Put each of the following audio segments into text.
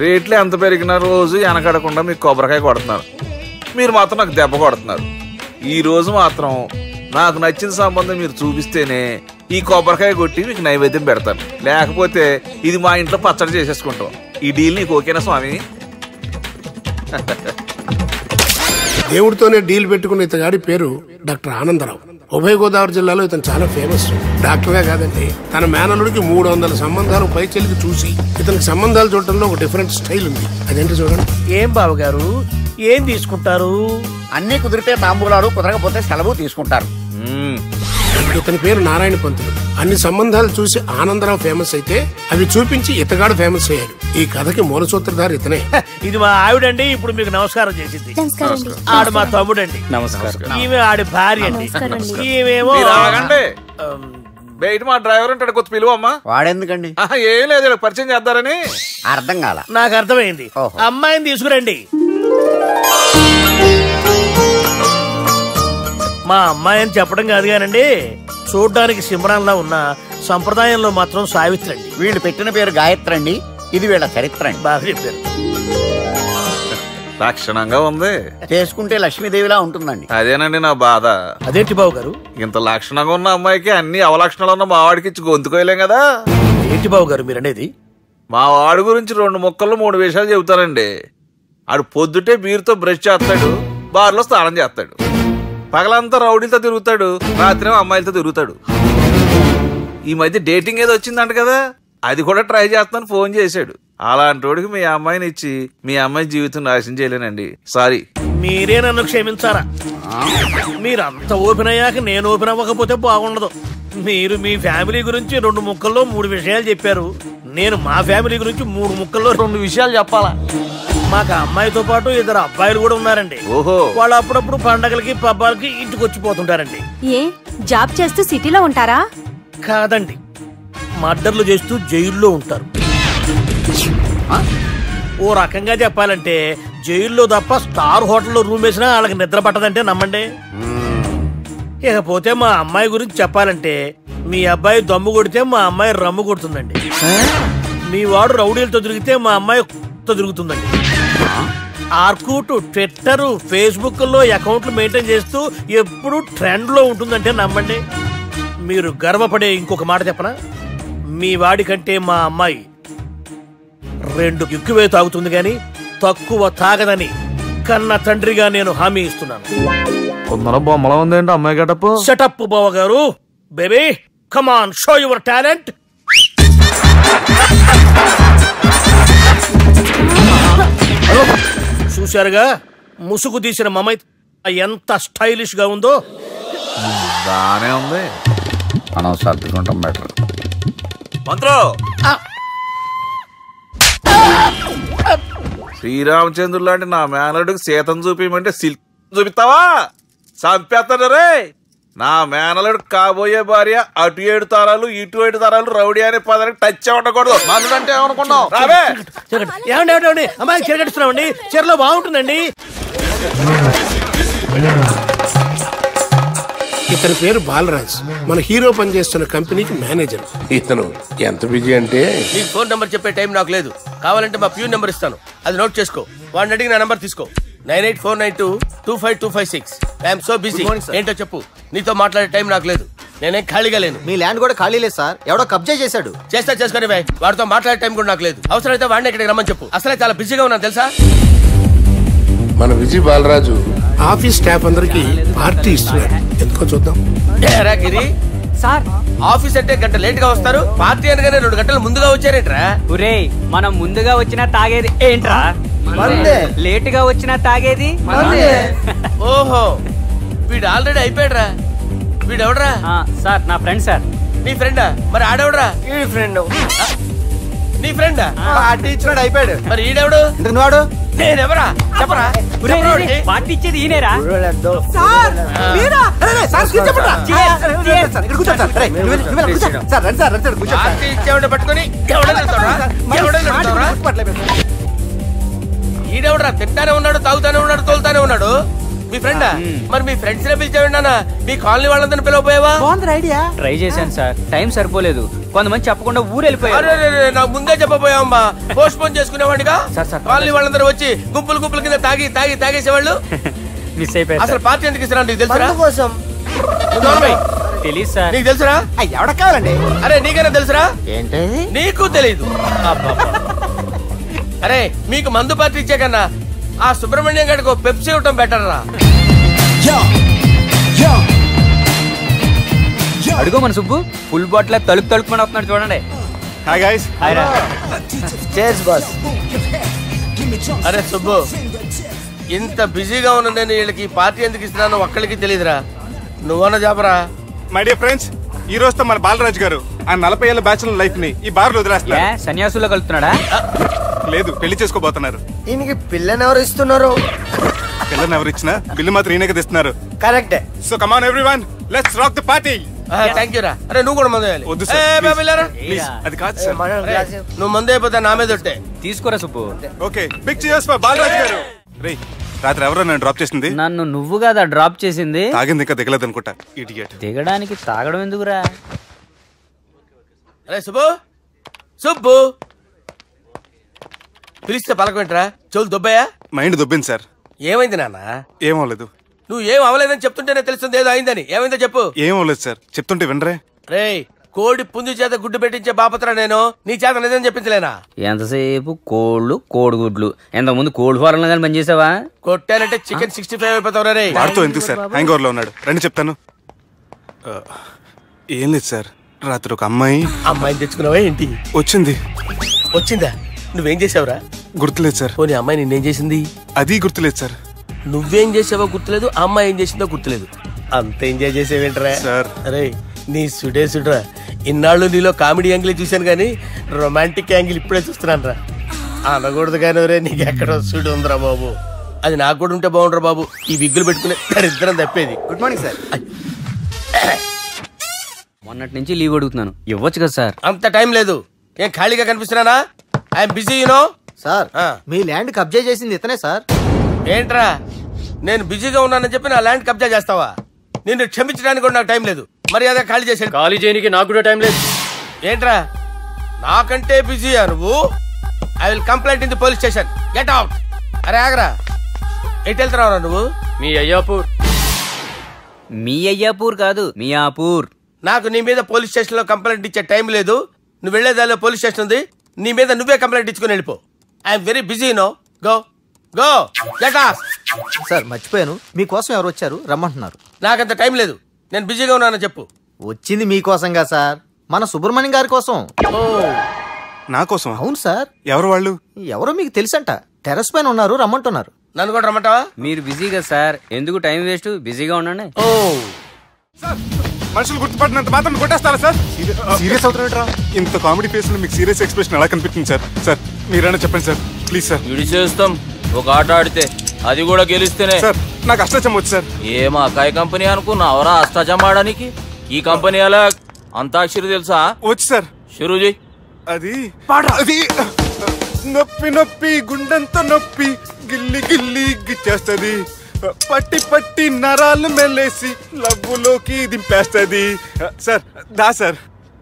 రేట్లు ఎంత పెరిగినా రోజు వెనకడకుండా మీకు కొబ్బరికాయ కొడుతున్నారు, మీరు మాత్రం నాకు దెబ్బ కొడుతున్నారు. ఈ రోజు మాత్రం నాకు నచ్చిన సంబంధం మీరు చూపిస్తేనే ఈ కొబ్బరికాయ కొట్టి మీకు నైవేద్యం పెడతాను, లేకపోతే ఇది మా ఇంట్లో పచ్చడి చేసేసుకుంటాం. ఈ డీల్ నీకు ఓకేనా స్వామి? దేవుడితోనే డీల్ పెట్టుకున్న ఇతగాడి పేరు డాక్టర్ ఆనందరావు. ఉభయ గోదావరి జిల్లాలో ఇతను చాలా ఫేమస్. డాక్టర్గా కాదండి, తన మేనల్లుడికి 300 సంబంధాలు పైచెలికి చూసి ఇతనికి సంబంధాలు చూడటంలో ఒక డిఫరెంట్ స్టైల్ ఉంది. అదేంటి చూడండి. ఏం బావగారు ఏం తీసుకుంటారు? అన్ని కుదిరితే తాంబూలాలు, కుదరకపోతే సెలవు తీసుకుంటారు. ఇతని పేరు నారాయణ పంతులు. అన్ని సంబంధాలు చూసి ఆనందరావు ఫేమస్ అయితే అవి చూపించి ఇతగాడు ఫేమస్ అయ్యాడు. ఈ కథకి మూల సూత్రధారి ఇతనే. ఇది మా ఆవిడండి, ఇప్పుడు మీకు నమస్కారం చేసింది. ఆడు మా తమ్ముడండి. నమస్కారం. ఈమె ఆడి భార్య అండి. ఈమెమో బయట మా డ్రైవర్ ఉంటాడు, కొత్త పిలువమ్మా. వాడెందుకండి? ఏం లేదు, పరిచయం చేద్దారని. అర్థం కాల. నాకు అర్థమైంది. అమ్మాయిని తీసుకురండి. మా అమ్మాయి అని చెప్పడం కాదు కానండి, చూడ్డానికి సింహరాన్లా ఉన్న సంప్రదాయంలో మాత్రం సావిత్రి అండి. వీళ్ళు పెట్టిన పేరు గాయత్రి అండి. ఇది వీళ్ళ చరిత్ర అండి. బాగా చెప్పారు. లక్షణంగా ఉంది. చేసుకుంటే లక్ష్మీదేవిలా ఉంటుందండి. అదేనండి నా బాధ. అదేంటి బాబు గారు? ఇంత లక్షణంగా ఉన్న అమ్మాయికి అన్ని అవలక్షణాలు ఉన్న మా వాడికి ఇచ్చి గొంతుకోయలేం కదా. ఏంటి బాబు గారు మీరు అనేది? మా వాడి గురించి 2 ముక్కల్లో 3 విషయాలు చెబుతానండి. ఆడు పొద్దుటే బీరుతో బ్రష్ చేస్తాడు, బార్లో స్నానం చేస్తాడు, పగలంతా రౌడీలతో తిరుగుతాడు, రాత్రి అమ్మాయిలతో తిరుగుతాడు. ఈ మధ్య డేటింగ్ ఏదో వచ్చిందంట కదా, అది కూడా ట్రై చేస్తాను ఫోన్ చేశాడు. అలాంటి వాడికి మీ అమ్మాయిని ఇచ్చి మీ అమ్మాయి జీవితం నాశనం చేయలేనండి. సారీ. మీరే నన్ను క్షమించారా? మీరంత ఓపెన్ అయ్యాక నేను ఓపెన్ అవ్వకపోతే బాగుండదు. మీరు మీ ఫ్యామిలీ గురించి 2 ముక్కల్లో 3 విషయాలు చెప్పారు. నేను మా ఫ్యామిలీ గురించి 3 ముక్కల్లో 2 విషయాలు చెప్పాలా? మాకు అమ్మాయితో పాటు 2 అబ్బాయిలు కూడా ఉన్నారండి. ఓహో. వాళ్ళు అప్పుడప్పుడు పండగలకి పబ్బాలకి ఇంటికి వచ్చిపోతుంటారండి. ఏ జాబ్ చేస్తూ సిటీలో ఉంటారా? కాదండి, మర్డర్లు చేస్తూ జైల్లో ఉంటారు. ఓ రకంగా చెప్పాలంటే జైల్లో తప్ప స్టార్ హోటల్లో రూమ్ వేసినా వాళ్ళకి నిద్ర పట్టదంటే నమ్మండి. ఇకపోతే మా అమ్మాయి గురించి చెప్పాలంటే మీ అబ్బాయి దమ్ము కొడితే మా అమ్మాయి రమ్ము కొడుతుందండి. మీ వాడు రౌడీలతో తిరిగితే మా అమ్మాయి తిరుగుతుందండి. ఆర్కుట్, ట్విట్టర్, ఫేస్బుక్ లో అకౌంట్లు మెయింటైన్ చేస్తూ ఎప్పుడు ట్రెండ్ లో ఉంటుందంటే నమ్మండి. మీరు గర్వపడే ఇంకొక మాట చెప్పనా? మీ వాడి కంటే మా అమ్మాయి 2 ఎక్కువే తాగుతుంది గాని తక్కువ తాగదని కన్న తండ్రిగా నేను హామీ ఇస్తున్నాను. కొందరు బొమ్మలా ఉందేంటి అమ్మాయి గడప? సెటప్ బావ గారు. Baby come on, show your talent. చూశారుగా ముసుగు తీసిన మమై ఎంత స్టైలిష్ గా ఉందో. బానే ఉంది. మనం సర్దుకుంటాం బెటర్. మంత్రో, శ్రీరామచంద్రుడు లాంటి నా మేనలుడికి సీతను చూపించమంటే సిల్క్ చూపిస్తావా? చంపేస్తాడు రే. నా మేనలుడు కాబోయే భార్య అటు 7 తరాలు ఇటు 7 తరాలు రౌడీ అనే పదానికి టచ్ ఉండకూడదు. మనడు అంటే ఏమనుకున్నావు? రావే. ఏమండి అమ్మాయి చీర కట్టుస్తున్నామండి, చీరలో బాగుంటుందండి. ఇతని పేరు బాలరాజ్. మన హీరో పనిచేస్తున్న కంపెనీకి మేనేజర్. ఇతను ఎంత బిజీ అంటే నీకు ఫోన్ నెంబర్ చెప్పే టైం నాకు లేదు. కావాలంటే మా ప్యూన్ నెంబర్ ఇస్తాను, అది నోట్ చేసుకో. వాడిని అడిగి నా నెంబర్ తీసుకో. 9849225256. I'm so busy. ఏంటో చెప్పు. నీతో మాట్లాడే టైం నాకు లేదు, నేనేం ఖాళీగా లేను. మీ ల్యాండ్ కూడా ఖాళీ లేదు సార్, ఎవడో కబ్జా చేశాడు. చేస్తా చేసుకుని బాయ్, వాడితో మాట్లాడే టైం కూడా నాకు లేదు. అవసరమైతే వాడిని ఇక్కడికి రమ్మని చెప్పు. అసలే చాలా బిజీగా ఉన్నాను తెలుసా. మన విజయ్ బాలరాజు ఆఫీస్ స్టాఫ్ అందరికి పార్టీ ఇస్తున్నాడు. ఎందుకో చూద్దాం. గిరి సార్, ఆఫీస్ అంటే గంట లేట్ గా వస్తారు, పార్టీ అనగానే 2 గంటలు ముందుగా వచ్చారేంట్రా? ఒరే మనం ముందుగా వచ్చినా తాగేది ఏంట్రా? లేట్ గా వచ్చినా తాగేది. ఓహో, వీడు ఆల్రెడీ అయిపోయాడురా. వీడెవడరా? సార్ నా ఫ్రెండ్ సార్. నీ ఫ్రెండా? మరి ఆడెవడరా? ఈ ఫ్రెండ్. నీ ఫ్రెండా? పార్టీ ఇచ్చినాడు, అయిపోయాడు. మరి ఈడెవడు? వాడు నేనెవరా చెప్పరా? పార్టీ ఇచ్చేది ఈయనేరా? పార్టీ ఇచ్చేవాడిని పట్టుకొని ఈడెవడరా? తింటానే ఉన్నాడు, తాగుతానే ఉన్నాడు, తోలుతానే ఉన్నాడు. మీ ఫ్రెండా? మరి మీ ఫ్రెండ్స్ నే పిలిచాడు, మీ కాలనీ వాళ్ళందరినీ పిలవపోయావా? ట్రై చేశాను సార్, టైం సరిపోలేదు. కొంతమంది చెప్పకుండా ఊరు వెళ్ళిపోయారు. నాకు ముందే చెప్పపోయావమ్మా, పోస్ట్ పోన్ చేసుకునేవాడిగా. సార్, కాలనీ వాళ్ళందరూ వచ్చి గుంపుల కింద తాగేసేవాళ్ళు. మిస్ అయిపోయారు. అసలు పార్టీ ఎందుకు ఇస్తున్నా నీకు తెలుసురా? కోసం తెలీదు సార్. నీకు తెలుసురా? ఎవడ కావాలండి? అరే నీకైనా తెలుసురా? ఏంటి నీకు తెలీదు? అరే మీకు మందు పార్టీ ఇచ్చే కన్నా ఆ సుబ్రహ్మణ్యం గారికి పెప్సీ ఇవ్వటం బెటర్ రా. అడుగు మన సుబ్బు ఫుల్ బాటిల్ తలుపుమని వస్తున్నాడు చూడండి. Hi guys. హాయ్ రా. చేస్ బాస్. అరే సుబ్బు, ఇంత బిజీగా ఉన్న నేను వీళ్ళకి పార్టీ ఎందుకు ఇస్తున్నాను ఒక్కడికి తెలియదురా. నువ్వన్న చెప్పరా. మై డియర్ ఫ్రెండ్స్, ఈ రోజుతో మన బాలరాజు గారు ఆ 40 ఏళ్ల బ్యాచులర్ లైఫ్ ని ఈ బార్ లో వదిలేస్తున్నారు. సన్యాసుల్లో కలుపుతున్నాడా? లేదు, పెళ్లి చేసుకోబోతున్నారు. ఈయనకి పిల్లని ఎవరు ఇస్తున్నారు? పిల్లని ఎవరు ఇచ్చినా బిల్లు మాత్రం ఈయనకి తెస్తున్నారు. కరెక్టే. So come on everyone, let's rock the party. Thank you రా. అరే నువ్వు కూడా మందు వేయాలి. వద్దు సార్, ప్లీజ్. అది కాదు సార్. నువ్వు మందు అయిపోతే నా మీద ఒట్టే. తీసుకోరా Subbu. Okay, big cheers for Balaraju గారు. రేయ్, రాత్రి ఎవరో నన్ను డ్రాప్ చేసింది? నన్ను నువ్వు కదా డ్రాప్ చేసింది. తాగింది ఇంకా దిగలేదు అనుకుంటా. ఇడియట్. దిగడానికి తాగడం ఎందుకురా? అరే సుబ్బు, సుబ్బు పిలిస్తే పలకమేంట్రా? చెవులు దొబ్బాయా? Mind దొబ్బింది sir. ఏమైంది నాన్న? ఏమవలేదు. నువ్వు ఏం అవలేదని చెప్తుంటేనే తెలుస్తుంది ఏదో అయిందని. ఏమైందో చెప్పు. ఏమవలేదు సార్, చెప్తుంటే వినరే. రేయ్, కోడి పుంజు చేత గుడ్డు పెట్టించే బాపత్ర నేను. నీ చేత నిజం చెప్పించలేనా? ఎంతసేపు కోళ్ళు కోడిగుడ్లు. ఎంతకుముందు కోడి ఫారంలో కానీ పనిచేసావా? కొట్టానంటే చికెన్ 65 అయిపోతావు రే. వాడుతూ ఎందుకు సార్, హ్యాంగ్ ఓవర్ లో ఉన్నాడు. రండి చెప్తాను. ఏం లేదు సార్, రాత్రి ఒక అమ్మాయిని తెచ్చుకున్నావా ఏంటి? వచ్చిందా? నువ్వేం చేసావురా? గుర్తులేదు సార్. పోనీ అమ్మాయి నిన్నేం చేసింది? అది గుర్తులేదు సార్. నువ్వేం చేసావో గుర్తులేదు, ఆ అమ్మాయి ఏం చేసిందో గుర్తులేదు. అంత ఎంజాయ్ చేసేవేంట్రా సార్? అరే నీ సుడేసుడ్రా. ఇన్నాళ్ళు నీలో కామెడీ యాంగిల్ చూశాను కానీ రొమాంటిక్ యాంగిల్ ఇప్పుడే చూస్తున్నాను రా. అనకూడదు కానీ రే, నీకు ఎక్కడ సుడు ఉందిరా బాబు. అది నాకు కూడా ఉంటే బాగుండ్రా బాబు. ఈ విగ్గులు పెట్టుకునే ఇద్దరం తప్పేది. Good morning sir. మొన్నటి నుంచి లీవ్ అడుగుతున్నాను, ఇవ్వచ్చు కదా సార్? అంత టైం లేదు. ఏం ఖాళీగా కనిపిస్తున్నానా? I'm busy you know. సార్, మీ ల్యాండ్ కబ్జా చేసింది ఇతనే సార్. ఏంట్రా, నేను బిజీగా ఉన్నానని చెప్పి నా ల్యాండ్ కబ్జా చేస్తావా? నిన్ను క్షమించడానికి కూడా నాకు టైం లేదు. మర్యాద ఖాళీ చేసాడు. ఖాళీ చేయడానికి నాకు కూడా టైం లేదు. ఏంట్రా, నాకంటే బిజీయా నువ్వు? I will complaint in the police station. Get out. అరే ఆగరా, ఎటు వెళ్తున్నావురా నువ్వు? మీ అయ్యాపూర్. మీ అయ్యాపూర్ కాదు, మియాపూర్. నాకు నీ మీద పోలీస్ స్టేషన్ లో కంప్లైంట్ ఇచ్చే టైం లేదు. నువ్వు వెళ్లేదాలో పోలీస్ స్టేషన్ ఉంది. నీ మీద నువ్వే కంప్లైంట్ ఇచ్చుకుని వెళ్ళిపో. I'm very busy no. Go go get off. Sir మర్చిపోయాను, మీకోసం ఎవరు వచ్చారు రమ్మంటున్నారు. నాకంత టైం లేదు, నేను బిజీగా ఉన్నానని చెప్పు. వచ్చింది మీకోసంగా సార్, మన సుబ్రహ్మణ్యం గారి కోసం. ఓ, నా కోసం? అవును సార్. ఎవరు వాళ్ళు? ఎవరో మీకు తెలుసంట, టెర్రస్ పైన ఉన్నారు, రమ్మంటున్నారు. నన్ను కూడా రమ్మంటావా? మీరు బిజీ కదా సార్, ఎందుకు టైం వేస్ట్, బిజీగా ఉండండి. ఓ సార్, మనుషులు గుర్తుపట్టినంత మాత్రం కొట్టేస్తారా సార్? సీరియస్ అవుతున్నాడు. ఇంత కామెడీ ఫేస్ లో మీకు సీరియస్ ఎక్స్ప్రెషన్ ఎలా కనిపిస్తుంది సార్? సార్ మీరైనా చెప్పండి సార్, ప్లీజ్ సార్. చేస్తాం ఒక ఆట ఆడితే, అది కూడా గెలిస్తేనే. సార్ నాకు అష్టాచం వచ్చు సార్. ఏం అకాయ కంపెనీ అనుకున్నావరా అష్టాచం ఆడడానికి? ఈ కంపెనీ అలా అంతాక్షరి తెలుసా? వచ్చు సార్. షురూ చేయి. అది నొప్పి నొప్పి గుండెంత నొప్పి గిల్లి గిల్లి గిచ్చేస్తుంది, పట్టి పట్టి నరాలు మెల్లేసి లవ్వులోకి దింపేస్తుంది. సార్ దా సార్.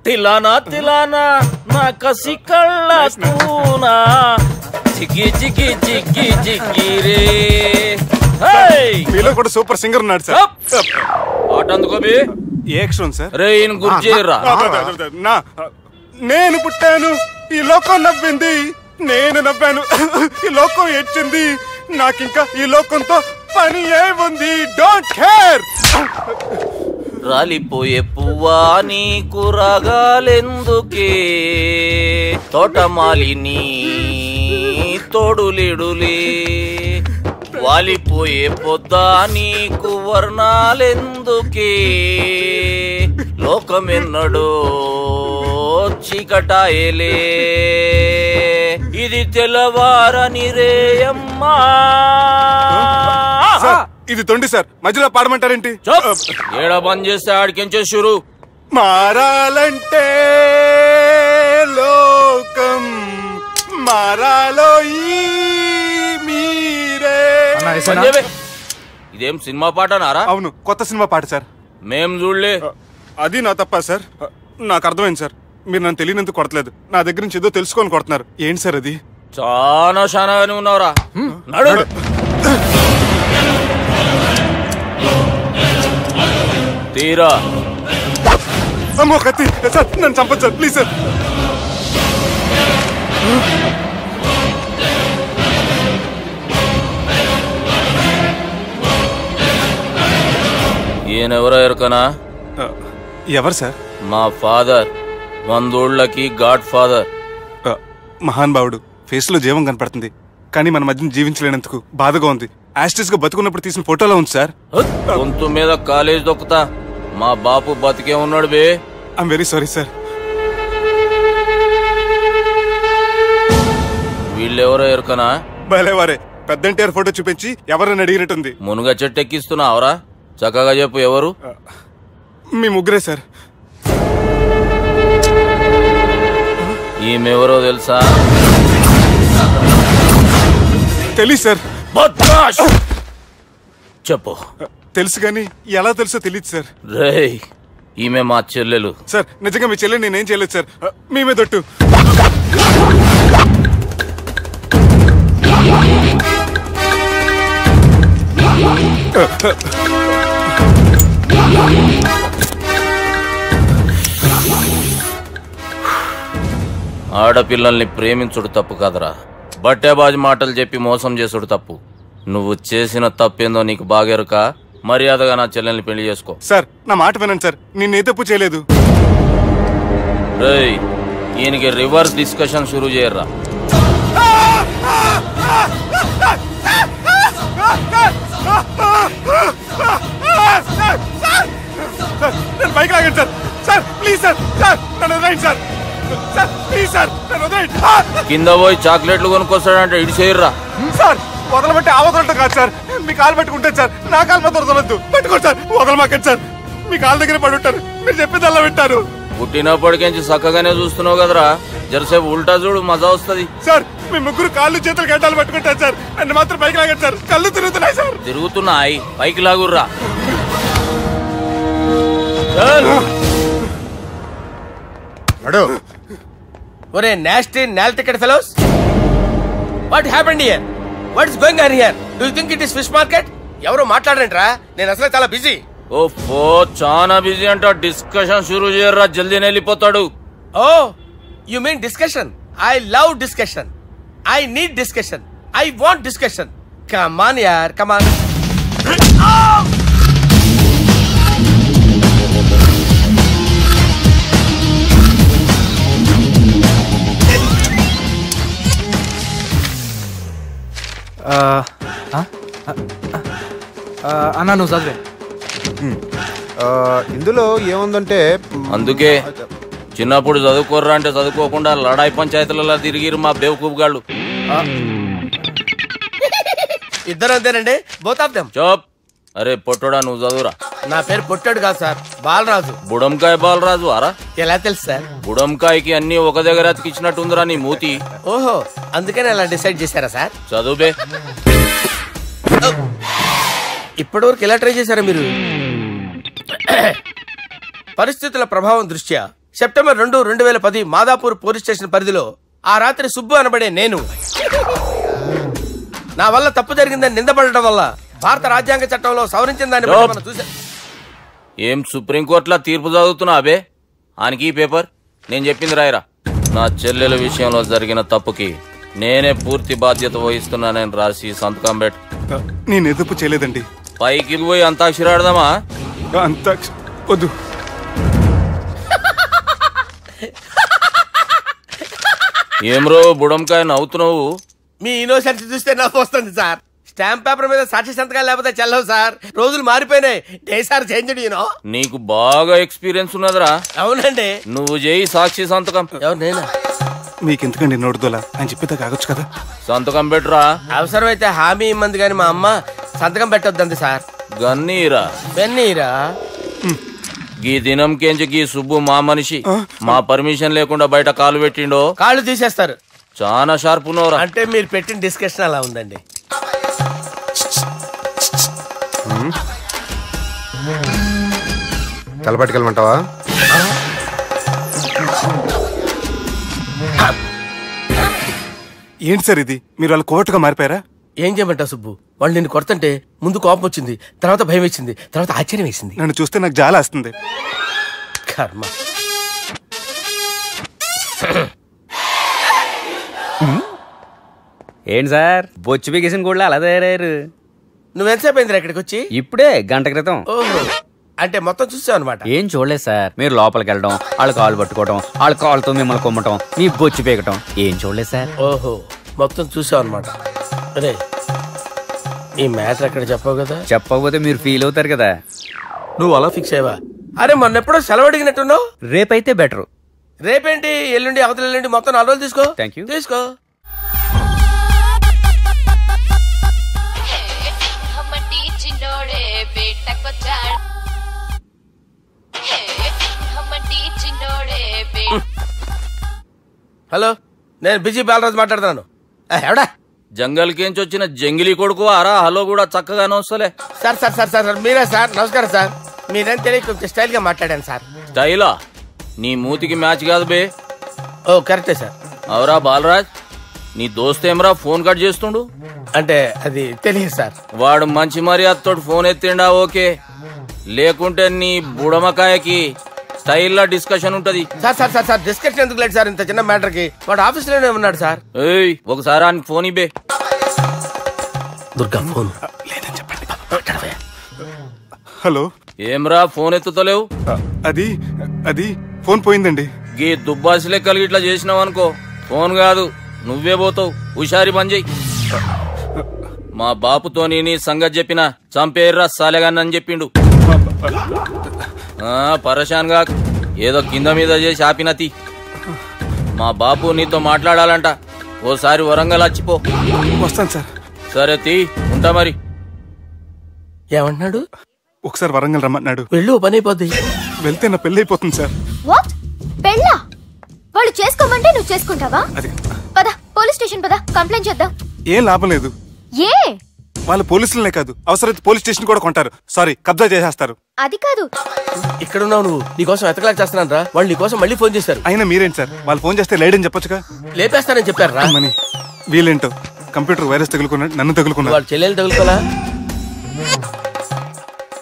తిలానా తిలానా నా కసి కళ్ళ కూనా చిక్కి చిక్కి చిక్కి చిక్కి రే. మీలో కూడా సూపర్ సింగర్ ఉన్నాడు సార్. ఆట అందుకోబి. ఏ అక్షరం సార్? రే ఈయన గుర్తు చేయరా. నేను పుట్టాను, ఈ లోకం నవ్వింది, నేను నవ్వాను, ఈ లోకం ఏడ్చింది, నాకింకా ఈ లోకంతో పని ఏముంది? Don't care. రాలిపోయే పువ్వా నీకు రాగాలెందుకే, తోటమాలిని తోడులిడులే, వాలిపోయే పొద్దా నీకు వర్ణాలెందుకే, లోకమెన్నడో చీకటాయలే, ఇది తెల్లవారని రేయమ్మా. ఇది తొండి సార్, మధ్యలో పాడమంటారేంటి? ఏడా బంద్ చేస్తే ఆడికెంచే షురు. మారాలంటే లోకం మారాలో ఈ మీరే. ఇదేం సినిమా పాట నారా? అవును, కొత్త సినిమా పాట సార్. మేం చూడలే. అది నా తప్ప సార్. నాకు అర్థమైంది సార్. మీరు నన్ను తెలియనందుకు కొడతలేదు, నా దగ్గర నుంచి ఏదో తెలుసుకొని కొడుతున్నారు. ఏంటి సార్ అది? చాలాగానే ఉన్నావురా. నడు. తీరా. అమ్మో కత్తి సార్, నన్ను చంపదు సార్, ప్లీజ్ సార్. ఈయనెవరో ఎరకనా? ఎవరు సార్? మా ఫాదర్, 100 గాడ్ ఫాదర్. మహాన్ భావుడు. ఫేస్ లో జీవం కనపడుతుంది, కానీ మన మధ్యన జీవించలేనందుకు బాధగా ఉంది. యాస్టిస్ గా బతుకున్నప్పుడు తీసిన ఫోటోలో ఉంది సార్. గొంతు మీద కాలేజ్ దొక్కుతా. మా బాపు బతికే ఉన్నాడు బే. I'm very sorry sir. వీళ్ళెవరో ఎరకనా? భలేవారే, పెద్ద ఎన్టీఆర్ ఫోటో చూపించి ఎవరైనా అడిగినట్టుంది. మునుగ చెట్టు ఎక్కిస్తున్నావురా? చక్కగా చెప్పు, ఎవరు? మీ ముగ్గురే సార్. ఈమెవరో తెలుసా? తెలీదు సార్. చెప్పు. తెలుసు కానీ ఎలా తెలుసో తెలియదు సార్. రేయ్, ఈమె మా చెల్లెలు. సార్ నిజంగా మీ చెల్లెలు నేనేం చేయలేదు సార్. మీ మీద ఒట్టు. ఆడపిల్లల్ని ప్రేమించుడు తప్పు కాదరా, బట్టేబాజు మాటలు చెప్పి మోసం చేసుడు తప్పు. నువ్వు చేసిన తప్పేందో నీకు బాగెరుక. మర్యాదగా నా చెల్లెల్ని పెళ్లి చేసుకో. సార్ నా మాట వినండి సార్, నేనే తప్పు చేయలేదు. రేయ్, ఈయనకి రివర్స్ డిస్కషన్ షురూ చేయర్రా. నేను బైక్ లాగండి sir. Sir please sir, sir నన్ను వదిలేయండి సార్. సార్ ప్లీజ్ సార్, నన్ను వదిలేయండి. కింద పోయి చాక్లెట్లు కొనుక్కొస్తాడంటే ఇటు చేయర్రా. సార్ వదలబట్టి ఆ వదలటం కాదు సార్, మీ కాలు పట్టుకుంటాను సార్. నా కాలు మాత్రం వదలొద్దు, పట్టుకోండి సార్. వదలమాకండి సార్, మీ కాలు దగ్గర పడి ఉంటారు. మీరు చెప్పేది అలా వింటారు. పుట్టినప్పటికేంచి చక్కగానే చూస్తున్నావు కదరా, జరసేపు ఉల్టా చూడు, మజా వస్తుంది. సార్ మీ ముగ్గురు కాళ్ళు చేతులు గడ్డాలు పట్టుకుంటారు సార్. నన్ను మాత్రం పైకి లాగండి సార్, కళ్ళు తిరుగుతున్నాయి సార్. తిరుగుతున్నాయి, పైకి లాగుర్రా. ఒరే నాస్టీ నాల్ ticket fellows, what happened here? What is going on here? Do you think it is fish market? ఎవరు మాట్లాడంట్రా, నేను అసలే చాలా బిజీ. ఓఫో, చాలా బిజీ అంట. డిస్కషన్ షురూ చేయర్రా, జల్దీ వెళ్ళిపోతాడు. Oh you mean discussion? I love discussion. I need discussion. I want discussion. Come on యార్, కమ్ ఆన్. అన్నా నువ్వు చదివే. ఇందులో ఏముందంటే, అందుకే చిన్నప్పుడు చదువుకోర్రా అంటే చదువుకోకుండా లడాయి పంచాయతీలలో తిరిగిరు మా బేవకూఫ్ గాళ్ళు. ఇద్దరు అంతేనండి, బోత్ ఆఫ్ దెమ్. చోప్. అరే పొట్టోడా, నువ్వు చదువురా. నా పేరు పొట్టాడు కాదు సార్, బాలరాజు. బుడంకాయ బాలరాజు అరా? ఎలా తెలుసు సార్? బుడంకాయకి అన్ని ఒక దగ్గర అతికిచ్చినట్టుందిరా నీ మూతి. ఓహో, అందుకని అలా డిసైడ్ చేశారా సార్? చదువుబే. ఇప్పటి వరకు ఎలా ట్రై చేశారా మీరు? పరిస్థితుల ప్రభావం దృష్ట్యా సెప్టెంబర్ 2, 2010 మాదాపూర్ పోలీస్ స్టేషన్ పరిధిలో ఆ రాత్రి సుబ్బు అనబడే నేను నా వల్ల తప్పు జరిగిందని నిందపడటం వల్ల భారత రాజ్యాంగ చట్టంలో సవరించిన దాన్ని బట్టి మనం చూసా. ఏం సుప్రీంకోర్టులో తీర్పు చదువుతున్నా అబే? ఆనికి ఈ పేపర్ నేను చెప్పింది రాయరా. నా చెల్లెల విషయంలో జరిగిన తప్పుకి నేనే పూర్తి బాధ్యత వహిస్తున్నానని రాసి సంతకం పెట్టు. నేను ఎదుపు చేయలేదండి. పైకి పోయి అంతాక్షరి ఆడదామా? వద్దు. ఏమ్రో బుడంకాయ నవ్వుతున్నావు? మీ ఇన్నోసెన్స్ చూస్తే నవ్వు వస్తుంది సార్. స్టాంప్ పేపర్ మీద సాక్షి సంతకాలు లేకపోతే చెల్లవు సార్. రోజులు మారిపోయినాయి. Day sir change. నీకు బాగా ఎక్స్పీరియన్స్ ఉన్నదిరా. అవునండి. నువ్వు చేయి సాక్షి సంతకం. ఎవరు? నేనా? మీకెందుకండి నోడుదోలా? ఆయన చెప్పేదా కాగొచ్చు కదా. సంతకం పెట్టురా. అవసరమైతే హామీ ఇమ్మంది కానీ మా అమ్మ సంతకం పెట్టొద్దండి సార్. గన్నీరా బెన్నీరా. గీ దినంకేంచి గీ సుబ్బు మా మనిషి. మా పర్మిషన్ లేకుండా బయట కాలు పెట్టిండో కాళ్ళు తీసేస్తారు. చాలా షార్ప్ ఉన్నవరా. అంటే మీరు పెట్టిన డిస్కషన్ అలా ఉందండి. తలపట్టుకెళ్ళమంటావా? ఏంటి సార్ ఇది, మీరు వాళ్ళ కోర్టుగా మారిపోయారా? ఏం చేయమంటావు సుబ్బు, వాళ్ళు నిన్ను కొడుతుంటే ముందు కోపం వచ్చింది, తర్వాత భయం వేసింది, తర్వాత ఆశ్చర్యం వేసింది. నన్ను చూస్తే నాకు జాలి వస్తుంది. కర్మ. ఏంటి సార్ బొచ్చు బిగేసిన కూడా అలా తయారయ్యారు? నువ్వెంతసేపు అయిందిరా ఇక్కడికి వచ్చి? ఇప్పుడే గంట క్రితం. ఓహో, అంటే మొత్తం చూసావు అనమాట. ఏం చూడలేదు సార్, మీరు లోపలికి వెళ్ళడం, వాళ్ళ కాళ్ళు పట్టుకోవడం, వాళ్ళ కాళ్ళతో మిమ్మల్ని కొమ్మటం, మీ బొచ్చు పీకటం ఏం చూడలేదు సార్. ఓహో, మొత్తం చూసావు అనమాట. అరే ఈ మ్యాటర్ అక్కడ చెప్పావు కదా? చెప్పకపోతే మీరు ఫీల్ అవుతారు కదా. నువ్వు అలా ఫిక్స్ అయ్యవా? అరే మొన్నెప్పుడో సెలవు అడిగినట్టున్నావు. రేపైతే బెటర్. రేపేంటి, ఎల్లుండి, అవతల ఎల్లుండి, మొత్తం 4 రోజులు తీసుకో. Thank you. తీసుకో. హలో, నేను బిజీ బాలరాజు మాట్లాడుతున్నాను. ఎవడా? జంగల్కేంచి వచ్చిన జంగిలీ కొడుకు ఆరా. హలో కూడా చక్కగానే వస్తలే. సార్ సార్ సార్ సార్ మీరే సార్? నమస్కారం సార్. మీరేం తెలియక కొంచెం స్టైల్ గా మాట్లాడాను సార్. స్టైలా? నీ మూతికి మ్యాచ్ కాదు బే. ఓ కరెక్టే సార్. అవరా బాలరాజ్, నీ దోస్త్ ఏమరా ఫోన్ కట్ చేస్తుండు? అంటే అది తెలియదు సార్. వాడు మంచి మర్యాదతో ఫోన్ ఎత్తిండా ఓకే, లేకుంటే నీ బుడమకాయకి స్టైల్లా డిస్కషన్ ఉంటది. Sir sir sir sir discussion ఎందుకు లేదు సార్, ఇంత చిన్న మ్యాటర్ కి? వాడు ఆఫీస్ లోనే ఉన్నాడు సార్. ఏయ్ ఒకసారి ఆయనకి ఫోన్ ఇబ్బే. దుర్గా ఫోన్ లేదని చెప్పండి. హలో. ఏమ్రా ఫోన్ ఎత్తుతలేవు? అది అది ఫోన్ పోయిందండి. గీ దుబ్బాసి లెక్కలు ఇట్లా చేసినావు అనుకో, ఫోన్ కాదు నువ్వే పోతావు. హుషారి బంద్ చెయ్యి. మా బాపుతో నీ సంగతి చెప్పిన చంపేర్రా సాలెగానని చెప్పిండు. పరేషాన్ గా ఏదో కింద మీద చేసి ఆపినతి. మా బాపు నీతో మాట్లాడాలంట. ఓసారి వరంగల్ వచ్చిపో. వస్తాను సార్. సరే తీ, ఉంటా మరి. ఏమన్నాడు? ఒకసారి వరంగల్ రమ్మన్నాడు. వెళ్ళు, పని అయిపోద్ది. వెళ్తే నా పెళ్లి అయిపోతుంది సార్. వాట్? పెళ్ళా? వాళ్ళు చేసుకోమంటే నువ్వు చేసుకుంటావా? పద పోలీస్ స్టేషన్ పద, కంప్లైంట్ చేద్దాం. ఏం లాభం లేదు. ఏ? వాళ్ళు పోలీసులనే కాదు, అవసరమైతే పోలీస్ స్టేషన్ కూడా కొంటారు. సారీ, కబ్జా చేసేస్తారు. అది కాదు. ఇక్కడున్నావు నువ్వు, నీకోసం ఎతకలేక చేస్తున్నాను రా. వాళ్ళు నీకోసం మళ్ళీ ఫోన్ చేశారు. అయినా మీరేంటి సార్, వాళ్ళు ఫోన్ చేస్తే లేడని చెప్పొచ్చుగా. లేపేస్తానని చెప్పారు రా. మని వీళ్ళేంటో కంప్యూటర్ వైరస్ తగులుకున్నాడు, నన్ను తగులుకున్నాడు. వాళ్ళ చెల్లెలు తగులుకోలా?